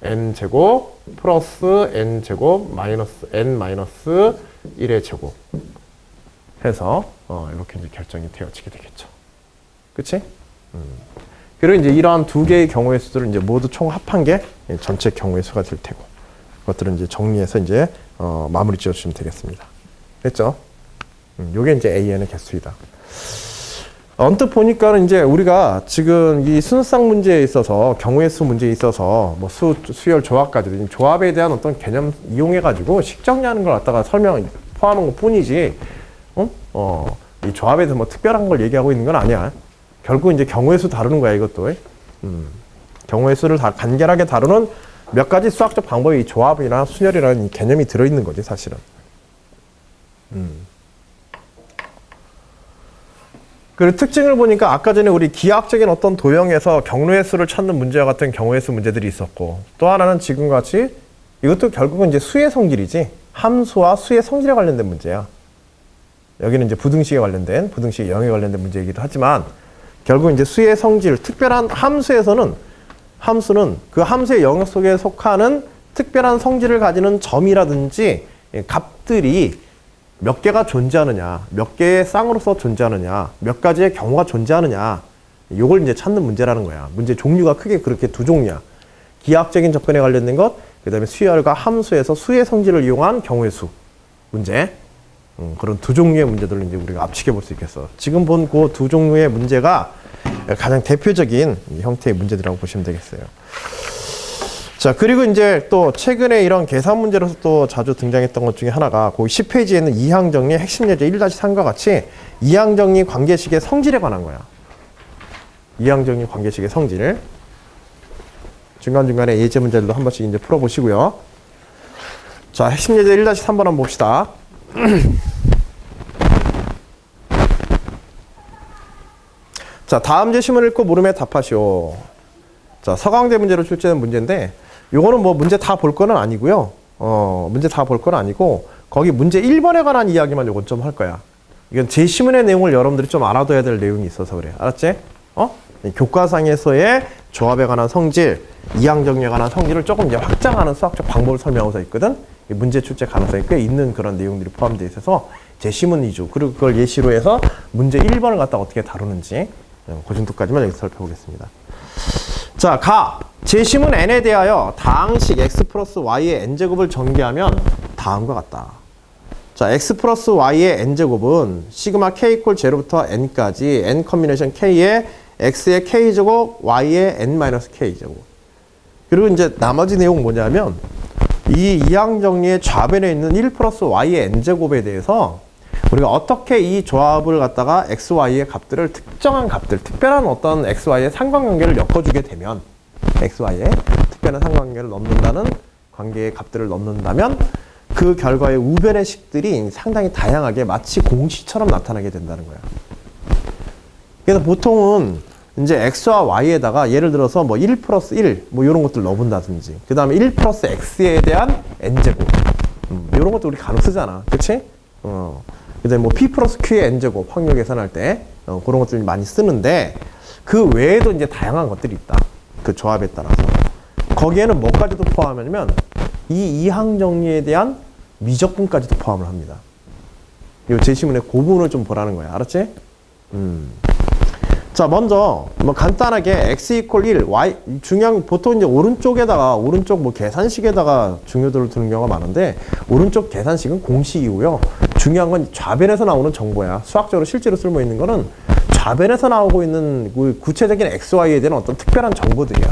n제곱 플러스 n제곱 마이너스 n-1의 제곱 해서 이렇게 이제 결정이 되어지게 되겠죠. 그치? 그리고 이제 이러한 두 개의 경우의 수들을 이제 모두 총 합한 게 전체 경우의 수가 될 테고, 그것들은 이제 정리해서 이제 마무리 지어주시면 되겠습니다. 됐죠? 요게 이제 AN의 개수이다. 언뜻 보니까는 이제 우리가 지금 이 순수쌍 문제에 있어서, 경우의 수 문제에 있어서 뭐 수열 조합까지도 조합에 대한 어떤 개념 이용해가지고 식정리하는 걸 갖다가 포함한 것 뿐이지, 이 조합에 대해서 뭐 특별한 걸 얘기하고 있는 건 아니야. 결국 이제 경우의 수 다루는 거야, 이것도. 경우의 수를 다 간결하게 다루는 몇 가지 수학적 방법이 이 조합이나 순열이라는 이 개념이 들어있는 거지, 사실은. 그리고 특징을 보니까 아까 전에 우리 기하학적인 어떤 도형에서 경로의 수를 찾는 문제와 같은 경우의 수 문제들이 있었고, 또 하나는 지금과 같이 이것도 결국은 이제 수의 성질이지, 함수와 수의 성질에 관련된 문제야. 여기는 이제 부등식에 관련된, 부등식 영에 관련된 문제이기도 하지만, 결국 이제 수의 성질, 특별한 함수에서는, 함수는 그 함수의 영역 속에 속하는 특별한 성질을 가지는 점이라든지 값들이 몇 개가 존재하느냐, 몇 개의 쌍으로서 존재하느냐, 몇 가지의 경우가 존재하느냐, 요걸 이제 찾는 문제라는 거야. 문제 종류가 크게 그렇게 두 종류야. 기하학적인 접근에 관련된 것, 그 다음에 수열과 함수에서 수의 성질을 이용한 경우의 수 문제, 그런 두 종류의 문제들을 이제 우리가 압축해 볼 수 있겠어. 지금 본 그 두 종류의 문제가 가장 대표적인 형태의 문제들이라고 보시면 되겠어요. 자, 그리고 이제 또 최근에 이런 계산 문제로서 또 자주 등장했던 것 중에 하나가 그 10페이지에는 이항정리의 핵심 예제 1-3과 같이 이항정리 관계식의 성질에 관한 거야. 이항정리 관계식의 성질. 중간중간에 예제 문제들도 한 번씩 이제 풀어보시고요. 자, 핵심 예제 1-3번 한번 봅시다. 자, 다음 제시문을 읽고 물음에 답하시오. 자, 서강대 문제로 출제된 문제인데, 요거는 뭐 문제 다 볼 거는 아니고요. 문제 다 볼 건 아니고, 거기 문제 1번에 관한 이야기만 요건 좀 할 거야. 이건 제시문의 내용을 여러분들이 좀 알아둬야 될 내용이 있어서 그래. 알았지? 교과상에서의 조합에 관한 성질, 이항정리에 관한 성질을 조금 이제 확장하는 수학적 방법을 설명하고 있거든. 문제 출제 가능성이 꽤 있는 그런 내용들이 포함되어 있어서 제시문 위주, 그리고 그걸 예시로 해서 문제 1번을 갖다 어떻게 다루는지 그 정도까지만 여기서 살펴보겠습니다. 자, 제시문 n에 대하여 다항식 x 플러스 y의 n제곱을 전개하면 다음과 같다. 자, x 플러스 y의 n제곱은 시그마 k 이퀄 0부터 n까지 n 커뮤니션 k의 x의 k제곱 y의 n-k제곱. 그리고 이제 나머지 내용 뭐냐면 이 이항정리의 좌변에 있는 1 플러스 y의 n제곱에 대해서 우리가 어떻게 이 조합을 갖다가 x, y의 값들을 특정한 값들, 특별한 어떤 x, y의 상관관계를 엮어주게 되면 x, y의 특별한 상관관계를 넣는다는 관계의 값들을 넣는다면 그 결과의 우변의 식들이 상당히 다양하게 마치 공식처럼 나타나게 된다는 거야. 그래서 보통은 이제 x와 y에다가 예를 들어서 뭐 1 플러스 1 뭐 이런 것들 넣어본다든지, 그 다음에 1 플러스 x에 대한 n제곱 이런 것도 우리 간혹 쓰잖아. 그치? 그 다음에 뭐 p 플러스 q의 n제곱 확률 계산할 때 그런 것들 많이 쓰는데, 그 외에도 이제 다양한 것들이 있다. 그 조합에 따라서. 거기에는 뭐까지도 포함하냐면 이 이항정리에 대한 미적분까지도 포함을 합니다. 이 제시문의 그 부분을 좀 보라는 거야. 알았지? 자, 먼저 뭐 간단하게 x 이퀄 1, y 중요한 보통 이제 오른쪽 뭐 계산식에다가 중요도를 두는 경우가 많은데, 오른쪽 계산식은 공식이고요. 중요한 건 좌변에서 나오는 정보야. 수학적으로 실제로 쓸모 있는 거는 좌변에서 나오고 있는 구체적인 XY에 대한 어떤 특별한 정보들이야.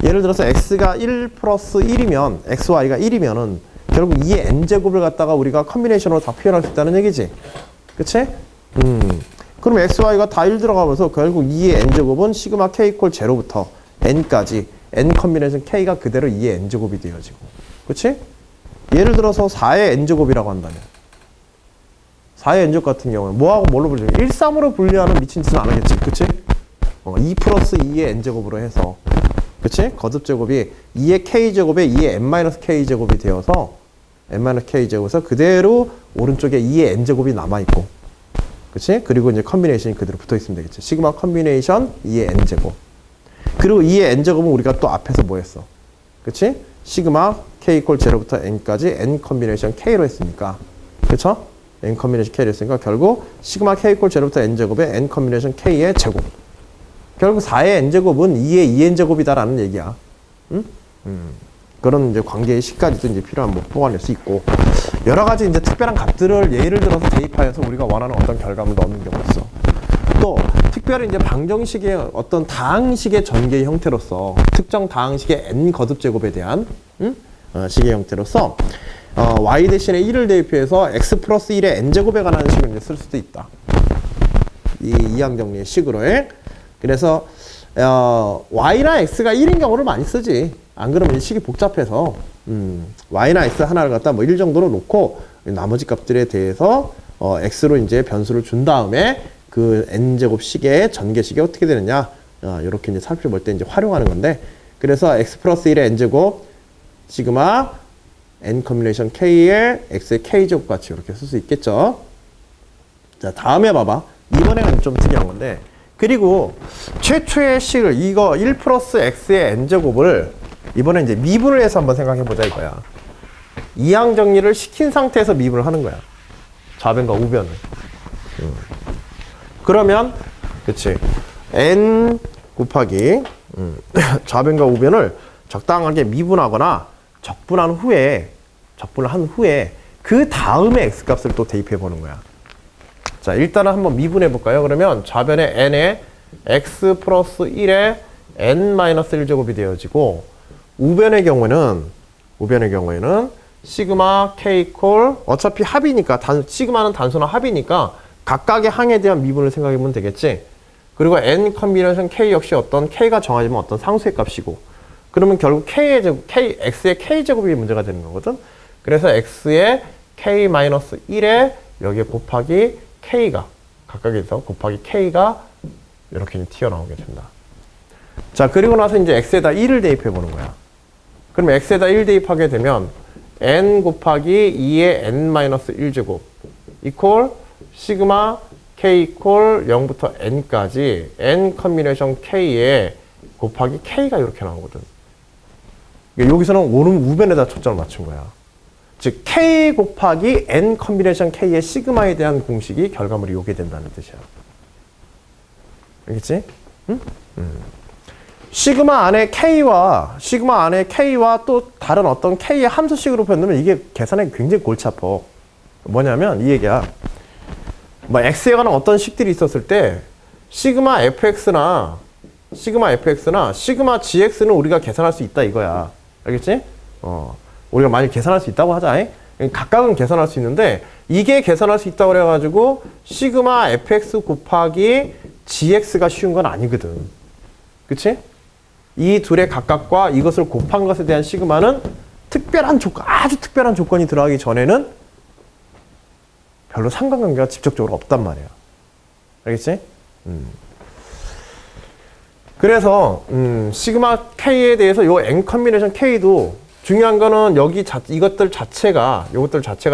예를 들어서 X가 1 플러스 1이면 XY가 1이면은 결국 2의 N제곱을 갖다가 우리가 컨비네이션으로 다 표현할 수 있다는 얘기지. 그치? 그럼 XY가 다 1 들어가면서 결국 2의 N제곱은 시그마 K 이퀄 0부터 N까지 N 컨비네이션 K가 그대로 2의 N제곱이 되어지고. 그치? 예를 들어서 4의 N제곱이라고 한다면 4의 N제곱 같은 경우는 뭐하고 뭘로 분리해? 1, 3으로 분리하는 미친 짓은 안 하겠지. 그치? 2 플러스 2의 N제곱으로 해서 그치? 거듭제곱이 2의 K제곱에 2의 N-K제곱이 되어서 N-K제곱에서 그대로 오른쪽에 2의 N제곱이 남아있고 그치? 그리고 이제 컨비네이션이 그대로 붙어있으면 되겠지. 시그마 컨비네이션 2의 N제곱. 그리고 2의 N제곱은 우리가 또 앞에서 뭐 했어? 그치? 시그마 K 이퀄 0부터 N까지 N 컨비네이션 K로 했으니까. 그쵸? N 컨비네이션 K로 했으니까 결국 시그마 K 이퀄 0부터 N제곱에 N 컨비네이션 K의 제곱. 결국 4의 N제곱은 2의 2N제곱이다라는 얘기야. 응? 그런 이제 관계의 식까지도 이제 필요한 뭐 뽑아낼 수 있고. 여러 가지 이제 특별한 값들을 예를 들어서 대입하여서 우리가 원하는 어떤 결과물을 얻는 경우가 있어. 또 특별히 이제 방정식의 어떤 다항식의 전개의 형태로서 특정 다항식의 n 거듭 제곱에 대한 식의 형태로서 y 대신에 1을 대입해서 x 플러스 1의 n 제곱에 관한 식을 이제 쓸 수도 있다. 이 이항 정리의 식으로의. 그래서 y나 x가 1인 경우를 많이 쓰지. 안 그러면 이 식이 복잡해서 y나 x 하나를 갖다 뭐 1 정도로 놓고 나머지 값들에 대해서 x로 이제 변수를 준 다음에 그 n제곱 식의 전개식이 어떻게 되느냐 이렇게 이제 살펴볼 때 이제 활용하는 건데 그래서 x 플러스 1의 n제곱 시그마 n 컨비네이션 k의 x의 k제곱 같이 이렇게 쓸 수 있겠죠. 자 다음에 봐봐. 이번에는 좀 특이한 건데 그리고 최초의 식을 이거 1 플러스 x의 n제곱을 이번에 이제 미분을 해서 한번 생각해 보자 이거야. 이항 정리를 시킨 상태에서 미분을 하는 거야. 좌변과 우변을. 그러면 그치 n 곱하기 좌변과 우변을 적당하게 미분하거나 적분한 후에 적분을 한 후에 그 다음에 x값을 또 대입해 보는 거야. 자 일단은 한번 미분해 볼까요? 그러면 좌변에 n에 x 플러스 1에 n-1제곱이 되어지고 우변의 경우에는 시그마 k 이퀄 어차피 합이니까 시그마는 단순한 합이니까 각각의 항에 대한 미분을 생각해 보면 되겠지. 그리고 n 컨비네이션 k 역시 어떤 k가 정해지면 어떤 상수의 값이고 그러면 결국 x의 k제곱이 문제가 되는 거거든. 그래서 x의 k-1에 여기에 곱하기 k가 각각에서 곱하기 k가 이렇게 튀어나오게 된다. 자 그리고 나서 이제 x에다 1을 대입해 보는 거야. 그러면 x에다 1 대입하게 되면 n 곱하기 2의 n-1제곱 이퀄 시그마 k 이퀄 0부터 n까지 n 컨비네이션 k에 곱하기 k가 이렇게 나오거든. 여기서는 오른 우변에다 초점을 맞춘 거야. 즉 k 곱하기 n 컨비네이션 k의 시그마에 대한 공식이 결과물이 요게 된다는 뜻이야. 알겠지? 응? 시그마 안에 k와 또 다른 어떤 k의 함수식으로 표현하면 이게 계산하기 굉장히 골치 아파. 뭐냐면 이 얘기야. 뭐 x에 관한 어떤 식들이 있었을 때 시그마 fx나 시그마 gx는 우리가 계산할 수 있다 이거야. 알겠지? 우리가 만약 계산할 수 있다고 하자. 각각은 계산할 수 있는데 이게 계산할 수 있다고 그래가지고 시그마 fx 곱하기 gx가 쉬운 건 아니거든. 그치? 이 둘의 각각과 이것을 곱한 것에 대한 시그마는 아주 특별한 조건이 들어가기 전에는 별로 상관관계가 직접적으로 없단 말이야. 알겠지? 그래서 시그마 k에 대해서 요 n 컨비네이션 k도 중요한 거는 이것들 자체가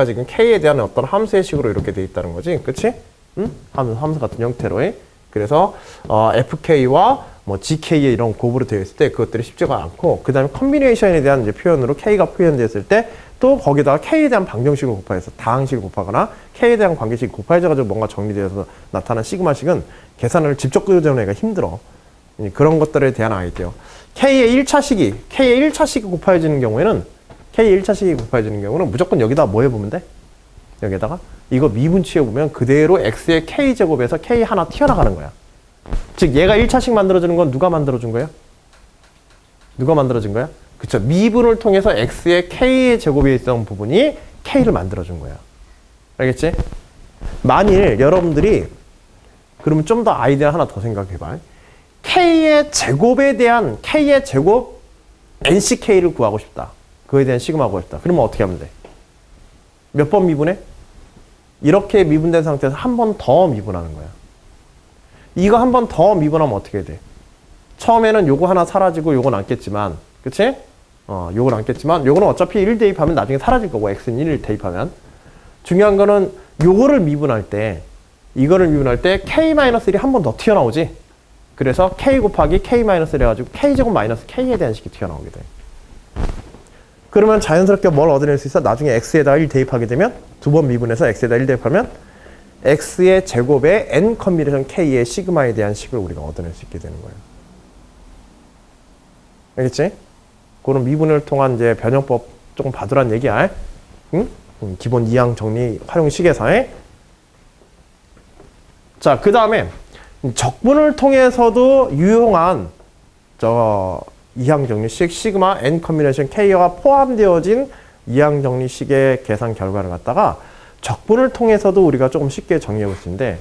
지금 k에 대한 어떤 함수의 식으로 이렇게 돼 있다는 거지. 그치? 함수 같은 형태로. 그래서 fk와 뭐 gk의 이런 곱으로 되어 있을 때 그것들이 쉽지가 않고 그 다음에 컨비네이션에 대한 이제 표현으로 k가 표현되었을 때 또 거기다가 k에 대한 방정식을 곱해서 다항식을 곱하거나 k에 대한 관계식이 곱해져가지고 뭔가 정리되어서 나타난 시그마식은 계산을 직접 그려내기가 힘들어. 그런 것들에 대한 아이디어. k의 1차식이 곱해지는 경우는 무조건 여기다 뭐 해보면 돼? 여기다가 이거 미분치해 보면 그대로 x의 k제곱에서 k 하나 튀어나가는 거야. 즉 얘가 1차식 만들어주는 건 누가 만들어준 거예요? 누가 만들어준 거야? 그쵸. 미분을 통해서 x의 k의 제곱에 있던 부분이 k를 만들어준 거야. 알겠지? 만일 여러분들이 그러면 좀 더 아이디어 하나 더 생각해봐. k의 제곱에 대한 k의 제곱 nck를 구하고 싶다. 그거에 대한 시그마 구하고 싶다. 그러면 어떻게 하면 돼? 몇 번 미분해? 이렇게 미분된 상태에서 한 번 더 미분하는 거야. 이거 한 번 더 미분하면 어떻게 돼? 처음에는 요거 하나 사라지고 요거 남겠지만, 그치? 요거 남겠지만, 요거는 어차피 1 대입하면 나중에 사라질 거고, x는 1을 대입하면. 중요한 거는 요거를 미분할 때, 이거를 미분할 때 k-1이 한 번 더 튀어나오지? 그래서 k 곱하기 k-1 해가지고 k제곱 마이너스 k에 대한 식이 튀어나오게 돼. 그러면 자연스럽게 뭘 얻어낼 수 있어? 나중에 x에다가 1 대입하게 되면, 두 번 미분해서 x에다 1 대입하면, x의 제곱에 n 컨비네이션 k의 시그마에 대한 식을 우리가 얻어낼 수 있게 되는 거예요. 알겠지? 그런 미분을 통한 이제 변형법 조금 봐두란 얘기야. 응? 기본 이항 정리 활용식에서. 자, 그 다음에 적분을 통해서도 유용한 이항 정리식 시그마 n 컨비네이션 k가 포함되어진 이항 정리식의 계산 결과를 갖다가 적분을 통해서도 우리가 조금 쉽게 정리해 볼 수 있는데,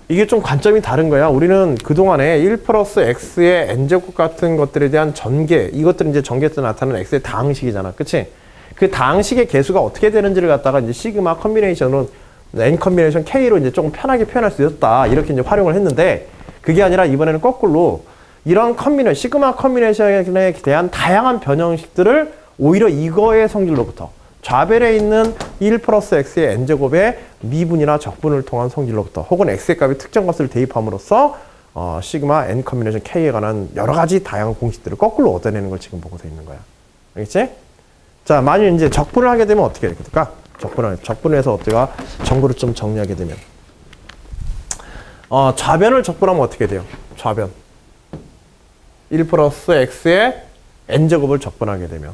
이게 좀 관점이 다른 거야. 우리는 그동안에 1 플러스 x의 n제곱 같은 것들에 대한 전개, 이것들은 이제 전개에서 나타나는 x의 다항식이잖아. 그치? 그 다항식의 개수가 어떻게 되는지를 갖다가 이제 시그마 컨비네이션으로 n 컨비네이션 k로 이제 조금 편하게 표현할 수 있었다. 이렇게 이제 활용을 했는데, 그게 아니라 이번에는 거꾸로 이런 시그마 컨비네이션에 대한 다양한 변형식들을 오히려 이거의 성질로부터 좌변에 있는 1 플러스 x의 n제곱의 미분이나 적분을 통한 성질로부터 혹은 x의 값이 특정 값을 대입함으로써 시그마 n 컨비네이션 k에 관한 여러 가지 다양한 공식들을 거꾸로 얻어내는 걸 지금 보고서 있는 거야. 알겠지? 자, 만일 이제 적분을 하게 되면 어떻게 될까? 적분해서 어때가 정보를 좀 정리하게 되면 좌변을 적분하면 어떻게 돼요? 좌변 1 플러스 x의 n제곱을 적분하게 되면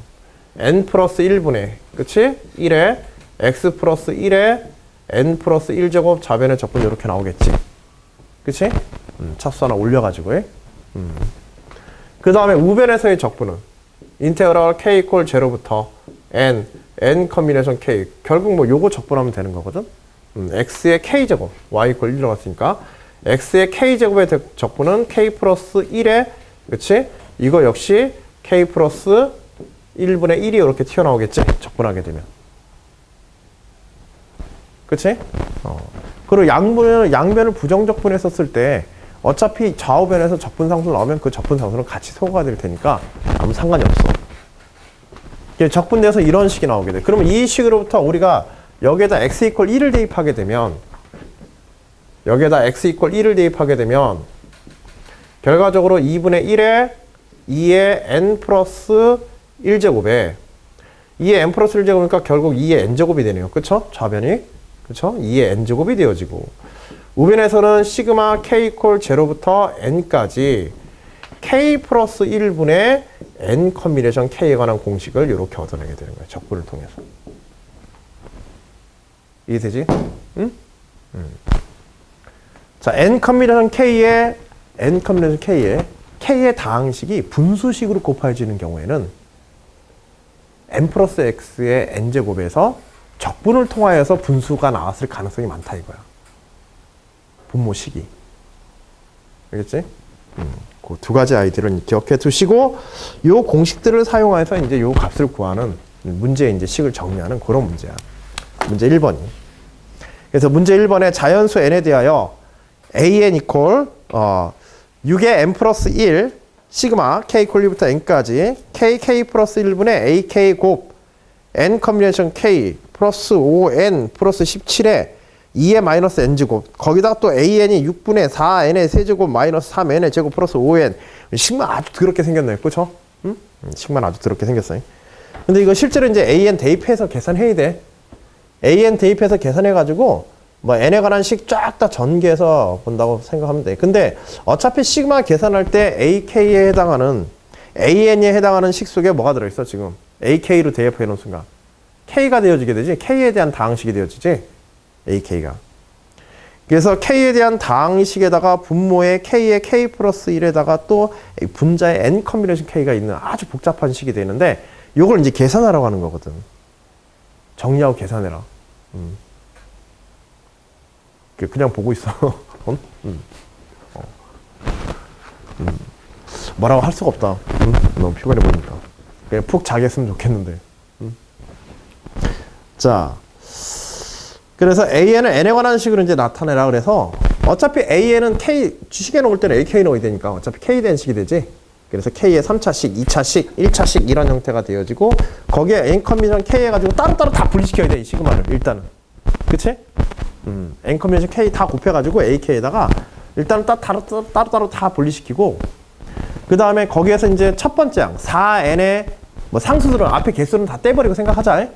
n 플러스 1분의, 그치? 1에 x 플러스 1에 n 플러스 1제곱 좌변의 적분 이렇게 나오겠지. 그치? 차수 하나 올려가지고. 그 다음에 우변에서의 적분은 인테그럴 k 이퀄 0부터 n 컨비네이션 k. 결국 뭐 요거 적분하면 되는 거거든? x의 k제곱, y 이퀄 1 들어갔으니까 x의 k제곱의 적분은 k 플러스 1에, 그치? 이거 역시 k 플러스 1분의 1이 이렇게 튀어나오겠지? 적분하게 되면. 그치? 그리고 양변을 부정적분했었을 때 어차피 좌우변에서 적분상수 나오면 그 적분상수는 같이 소거가 될 테니까 아무 상관이 없어. 적분돼서 이런 식이 나오게 돼. 그러면 이 식으로부터 우리가 여기에다 x 이퀄 1을 대입하게 되면 결과적으로 2분의 1에 2의 n 플러스 1제곱에 2의 n 플러스 1제곱이니까 결국 2의 n제곱이 되네요. 그쵸? 좌변이. 그쵸? 2의 n제곱이 되어지고 우변에서는 시그마 k 이퀄 0부터 n까지 k 플러스 1분의 n 컨비네이션 k에 관한 공식을 이렇게 얻어내게 되는 거예요. 적분을 통해서. 이해되지? 응? 자, n 컨비네이션 k의 k의 다항식이 분수식으로 곱해지는 경우에는 n 플러스 x의 n제곱에서 적분을 통하여서 분수가 나왔을 가능성이 많다 이거야. 분모식이. 알겠지? 그 두 가지 아이디어를 기억해 두시고 요 공식들을 사용해서 이제 요 값을 구하는 문제의 이제 식을 정리하는 그런 문제야. 문제 1번이. 그래서 문제 1번에 자연수 n에 대하여 an 이퀄 6의 n 플러스 1 시그마 k 이퀄 1부터 n까지 k 플러스 1분의 ak 곱 n 컨비네이션 k 플러스 5n 플러스 17에 2의 마이너스 n제곱 거기다가 또 an이 6분의 4n의 세제곱 마이너스 3n의 제곱 플러스 5n 식만 아주 더럽게 생겼네. 그쵸? 응? 식만 아주 더럽게 생겼어요. 근데 이거 실제로 이제 an 대입해서 계산해야 돼. an 대입해서 계산해가지고 뭐 n에 관한 식 쫙 다 전개해서 본다고 생각하면 돼. 근데 어차피 시그마 계산할 때 ak에 해당하는 an에 해당하는 식 속에 뭐가 들어있어 지금? ak로 대입해 놓은 순간 K가 되어지게 되지. K에 대한 다항식이 되어지지. AK가. 그래서 K에 대한 다항식에다가 분모의 K의 K 플러스 1에다가 또 분자의 N 컨비네이션 K가 있는 아주 복잡한 식이 되는데 요걸 이제 계산하라고 하는 거거든. 정리하고 계산해라. 그냥 보고 있어. 뭐라고 할 수가 없다. 너무 피곤해 보니까. 그냥 푹 자겠으면 좋겠는데. 자, 그래서 AN을 N에 관한 식으로 이제 나타내라 그래서 어차피 AN은 K, 주식에 넣을 때는 AK 넣어야 되니까 어차피 K 된 식이 되지. 그래서 K의 3차식, 2차식, 1차식 이런 형태가 되어지고 거기에 N 컨비네이션 K 해가지고 따로따로 다 분리시켜야 돼. 이 시그마를 일단은. 그치? N 컨비네이션 K 다 곱해가지고 AK에다가 일단은 따로따로 다 분리시키고 그 다음에 거기에서 이제 첫 번째 항 4N의 뭐 상수들은 앞에 개수는 다 떼버리고 생각하자.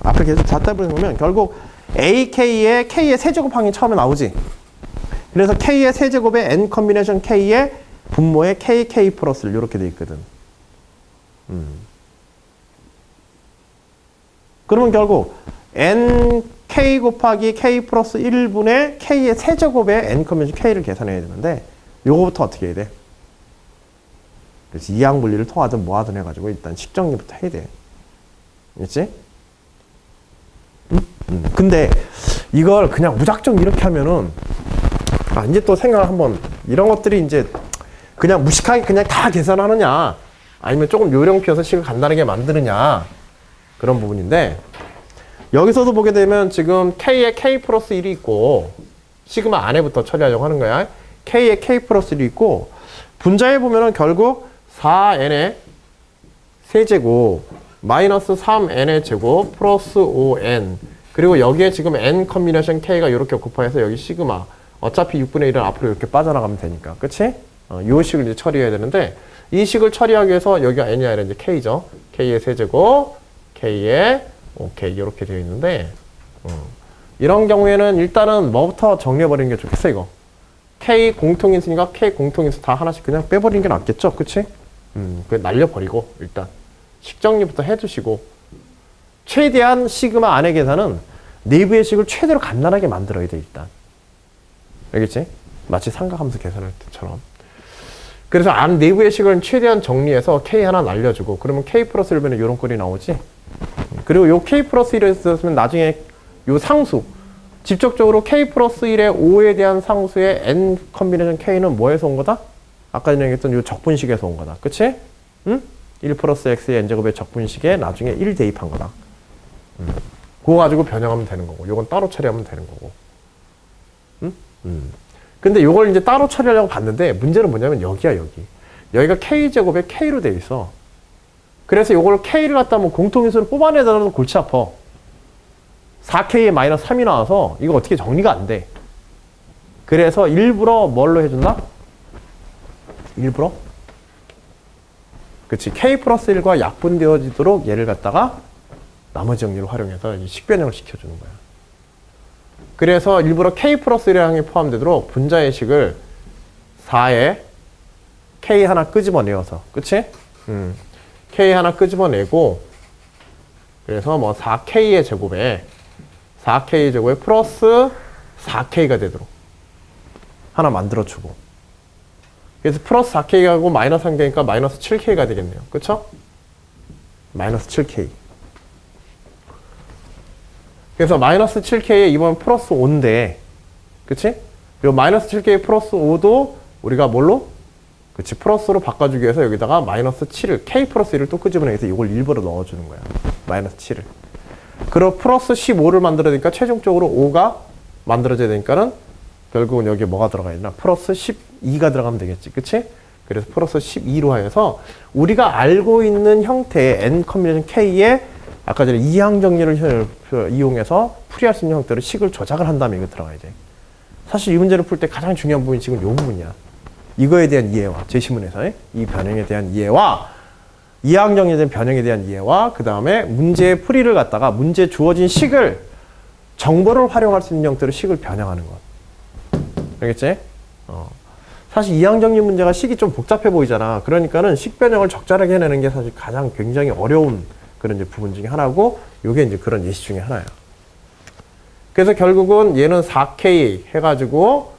앞에 개수 다 떼버리면 결국 AK의 K의 세제곱항이 처음에 나오지. 그래서 K의 세제곱에 N 컨비네이션 K의 분모에 KK 플러스를 이렇게 돼 있거든. 그러면 결국 NK 곱하기 K 플러스 1분의 K의 세제곱에 N 컨비네이션 K를 계산해야 되는데 요거부터 어떻게 해야 돼? 그래서 이항 분리를 통하든 뭐하든 해가지고 일단 식정리부터 해야 돼. 알겠지? 근데 이걸 그냥 무작정 이렇게 하면은 이제 또 생각을 한번 이런 것들이 이제 그냥 무식하게 그냥 다 계산하느냐 아니면 조금 요령 피워서 식을 간단하게 만드느냐 그런 부분인데 여기서도 보게 되면 지금 K에 K 플러스 1이 있고 시그마 안에부터 처리하려고 하는 거야. K에 K 플러스 1이 있고 분자에 보면은 결국 4N의 세제곱 마이너스 3N의 제곱 플러스 5N 그리고 여기에 지금 N 컨비네이션 K가 이렇게 곱하여서 여기 시그마 어차피 6분의 1은 앞으로 이렇게 빠져나가면 되니까 그치? 이 식을 이제 처리해야 되는데 이 식을 처리하기 위해서 여기가 N이 아니라 이제 K죠. K의 세제곱 K의 오케이 이렇게 되어 있는데 이런 경우에는 일단은 뭐부터 정리해버리는 게 좋겠어 이거. K 공통인수니까 K 공통인수 다 하나씩 그냥 빼버리는 게 낫겠죠. 그치? 그냥 날려버리고 일단 식정리부터 해주시고 최대한 시그마 안의 계산은 내부의 식을 최대로 간단하게 만들어야 돼 일단. 알겠지? 마치 삼각함수 계산할 때처럼. 그래서 안 내부의 식을 최대한 정리해서 K 하나 날려주고 그러면 K 플러스 1분의 이런 꼴이 나오지. 그리고 요 K 플러스 1을 썼으면 나중에 요 상수 직접적으로 K 플러스 1의 5에 대한 상수의 N 컨비네이션 K는 뭐에서 온 거다? 아까 전에 얘기했던 요 적분식에서 온 거다. 그치? 응? 1 플러스 X의 N제곱의 적분식에 나중에 1 대입한 거다. 그거 가지고 변형하면 되는 거고 요건 따로 처리하면 되는 거고. 근데 요걸 이제 따로 처리하려고 봤는데 문제는 뭐냐면 여기야 여기. 여기가 K제곱에 K로 돼 있어. 그래서 요걸 K를 갖다 뭐 공통인수를 뽑아내더라도 골치 아파. 4K에 마이너스 3이 나와서 이거 어떻게 정리가 안 돼. 그래서 일부러 뭘로 해준다? 일부러? 그치. K 플러스 1과 약분되어지도록 얘를 갖다가 나머지 정리를 활용해서 식변형을 시켜주는 거야. 그래서 일부러 K 플러스 1의 항이 포함되도록 분자의 식을 4에 K 하나 끄집어내어서 그치? K 하나 끄집어내고 그래서 뭐 4K의 제곱에 4K 제곱에 플러스 4K가 되도록 하나 만들어주고 그래서 플러스 4K하고 마이너스 1K니까 마이너스 7K가 되겠네요. 그쵸? 마이너스 7K 그래서 마이너스 7K에 이번 플러스 5인데 그치? 그리고 마이너스 7K 플러스 5도 우리가 뭘로? 그치 플러스로 바꿔주기 위해서 여기다가 마이너스 7을 K 플러스 1을 또 끄집어내서 이걸 일부러 넣어주는 거야. 마이너스 7을 그리고 플러스 15를 만들어야 되니까 최종적으로 5가 만들어져야 되니까는 결국은 여기에 뭐가 들어가야 되나? 플러스 12가 들어가면 되겠지. 그치? 그래서 플러스 12로 하여서 우리가 알고 있는 형태의 N 컨비네이션 K에 아까 전에 이항 정리를 이용해서 풀이할 수 있는 형태로 식을 조작을 한 다음에 이거 들어가야 돼. 사실 이 문제를 풀 때 가장 중요한 부분이 지금 이 부분이야. 이거에 대한 이해와 제시문에서의 이 변형에 대한 이해와 이항 정리에 대한 변형에 대한 이해와 그 다음에 문제의 풀이를 갖다가 문제에 주어진 식을 정보를 활용할 수 있는 형태로 식을 변형하는 것. 알겠지? 사실 이항 정리 문제가 식이 좀 복잡해 보이잖아. 그러니까는 식 변형을 적절하게 해내는 게 사실 가장 굉장히 어려운 그런 이제 부분 중에 하나고 요게 이제 그런 예시 중에 하나예요. 그래서 결국은 얘는 4K 해가지고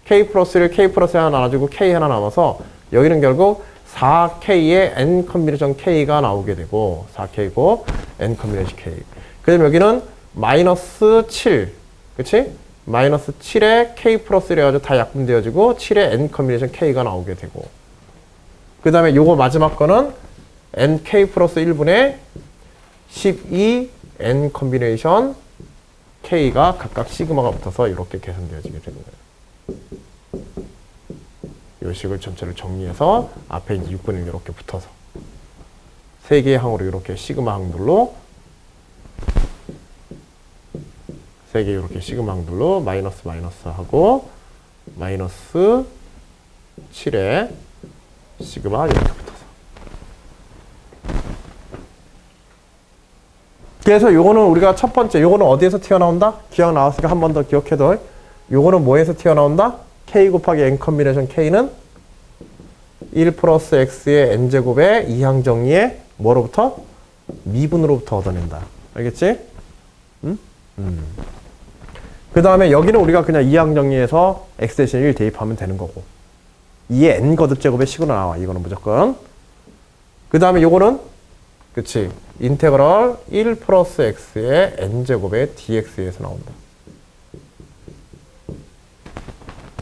K 플러스를 K 플러스 하나 나눠주고 K 하나 남아서 여기는 결국 4K에 N 컨비네이션 K가 나오게 되고 4K고 N 컨비네이션 K. 그 다음에 여기는 마이너스 7. 그치? 마이너스 7에 K 플러스를 해가지고 다 약분되어지고 7에 N 컨비네이션 K가 나오게 되고 그 다음에 요거 마지막 거는 NK 플러스 1분의 12 N 컨비네이션 K가 각각 시그마가 붙어서 이렇게 계산되어지게 되는 거예요. 이 식을 전체를 정리해서 앞에 이제 6분의 1 이렇게 붙어서 세 개의 항으로 이렇게 시그마 항들로 세 개 이렇게 시그마 항들로 마이너스 마이너스 하고 마이너스 7에 시그마 이렇게 붙어서 그래서 요거는 우리가 첫 번째 요거는 어디에서 튀어나온다? 기억 나왔으니까 한 번 더 기억해둬. 요거는 뭐에서 튀어나온다? K 곱하기 N 컨비네이션 K는 1 플러스 X의 N제곱의 이항 정리에 뭐로부터? 미분으로부터 얻어낸다. 알겠지? 응? 그 다음에 여기는 우리가 그냥 이항 정리해서 X 대신 1 대입하면 되는 거고 2의 N 거듭 제곱의 식으로 나와. 이거는 무조건. 그 다음에 요거는 그치? 인테그럴 1 플러스 X의 N제곱의 DX에서 나온다.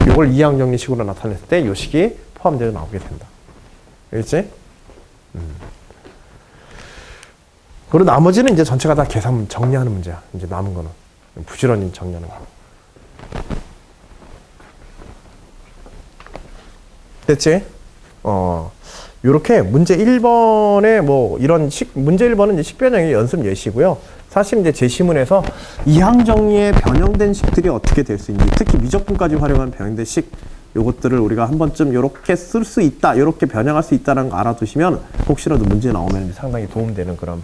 이걸 이항 정리식으로 나타냈을 때 이 식이 포함되어 나오게 된다. 알겠지? 그리고 나머지는 이제 전체가 다 계산 정리하는 문제야. 이제 남은 거는 부지런히 정리하는 거. 됐지? 요렇게 문제 1번에 뭐 이런 문제 1번은 이제 식변형의 연습 예시고요. 사실 이제 제시문에서 이항 정리에 변형된 식들이 어떻게 될 수 있는지, 특히 미적분까지 활용한 변형된 식, 요것들을 우리가 한 번쯤 요렇게 쓸 수 있다, 요렇게 변형할 수 있다는 거 알아두시면 혹시라도 문제 나오면 상당히 도움되는 그런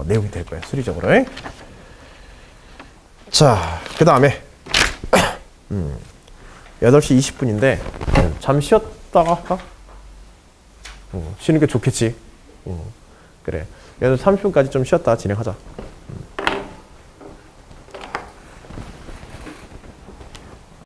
내용이 될 거예요. 수리적으로. 자, 그 다음에 8시 20분인데 잠시 쉬었다가 할까? 쉬는 게 좋겠지. 그래. 그래서 30분까지 좀 쉬었다가 진행하자.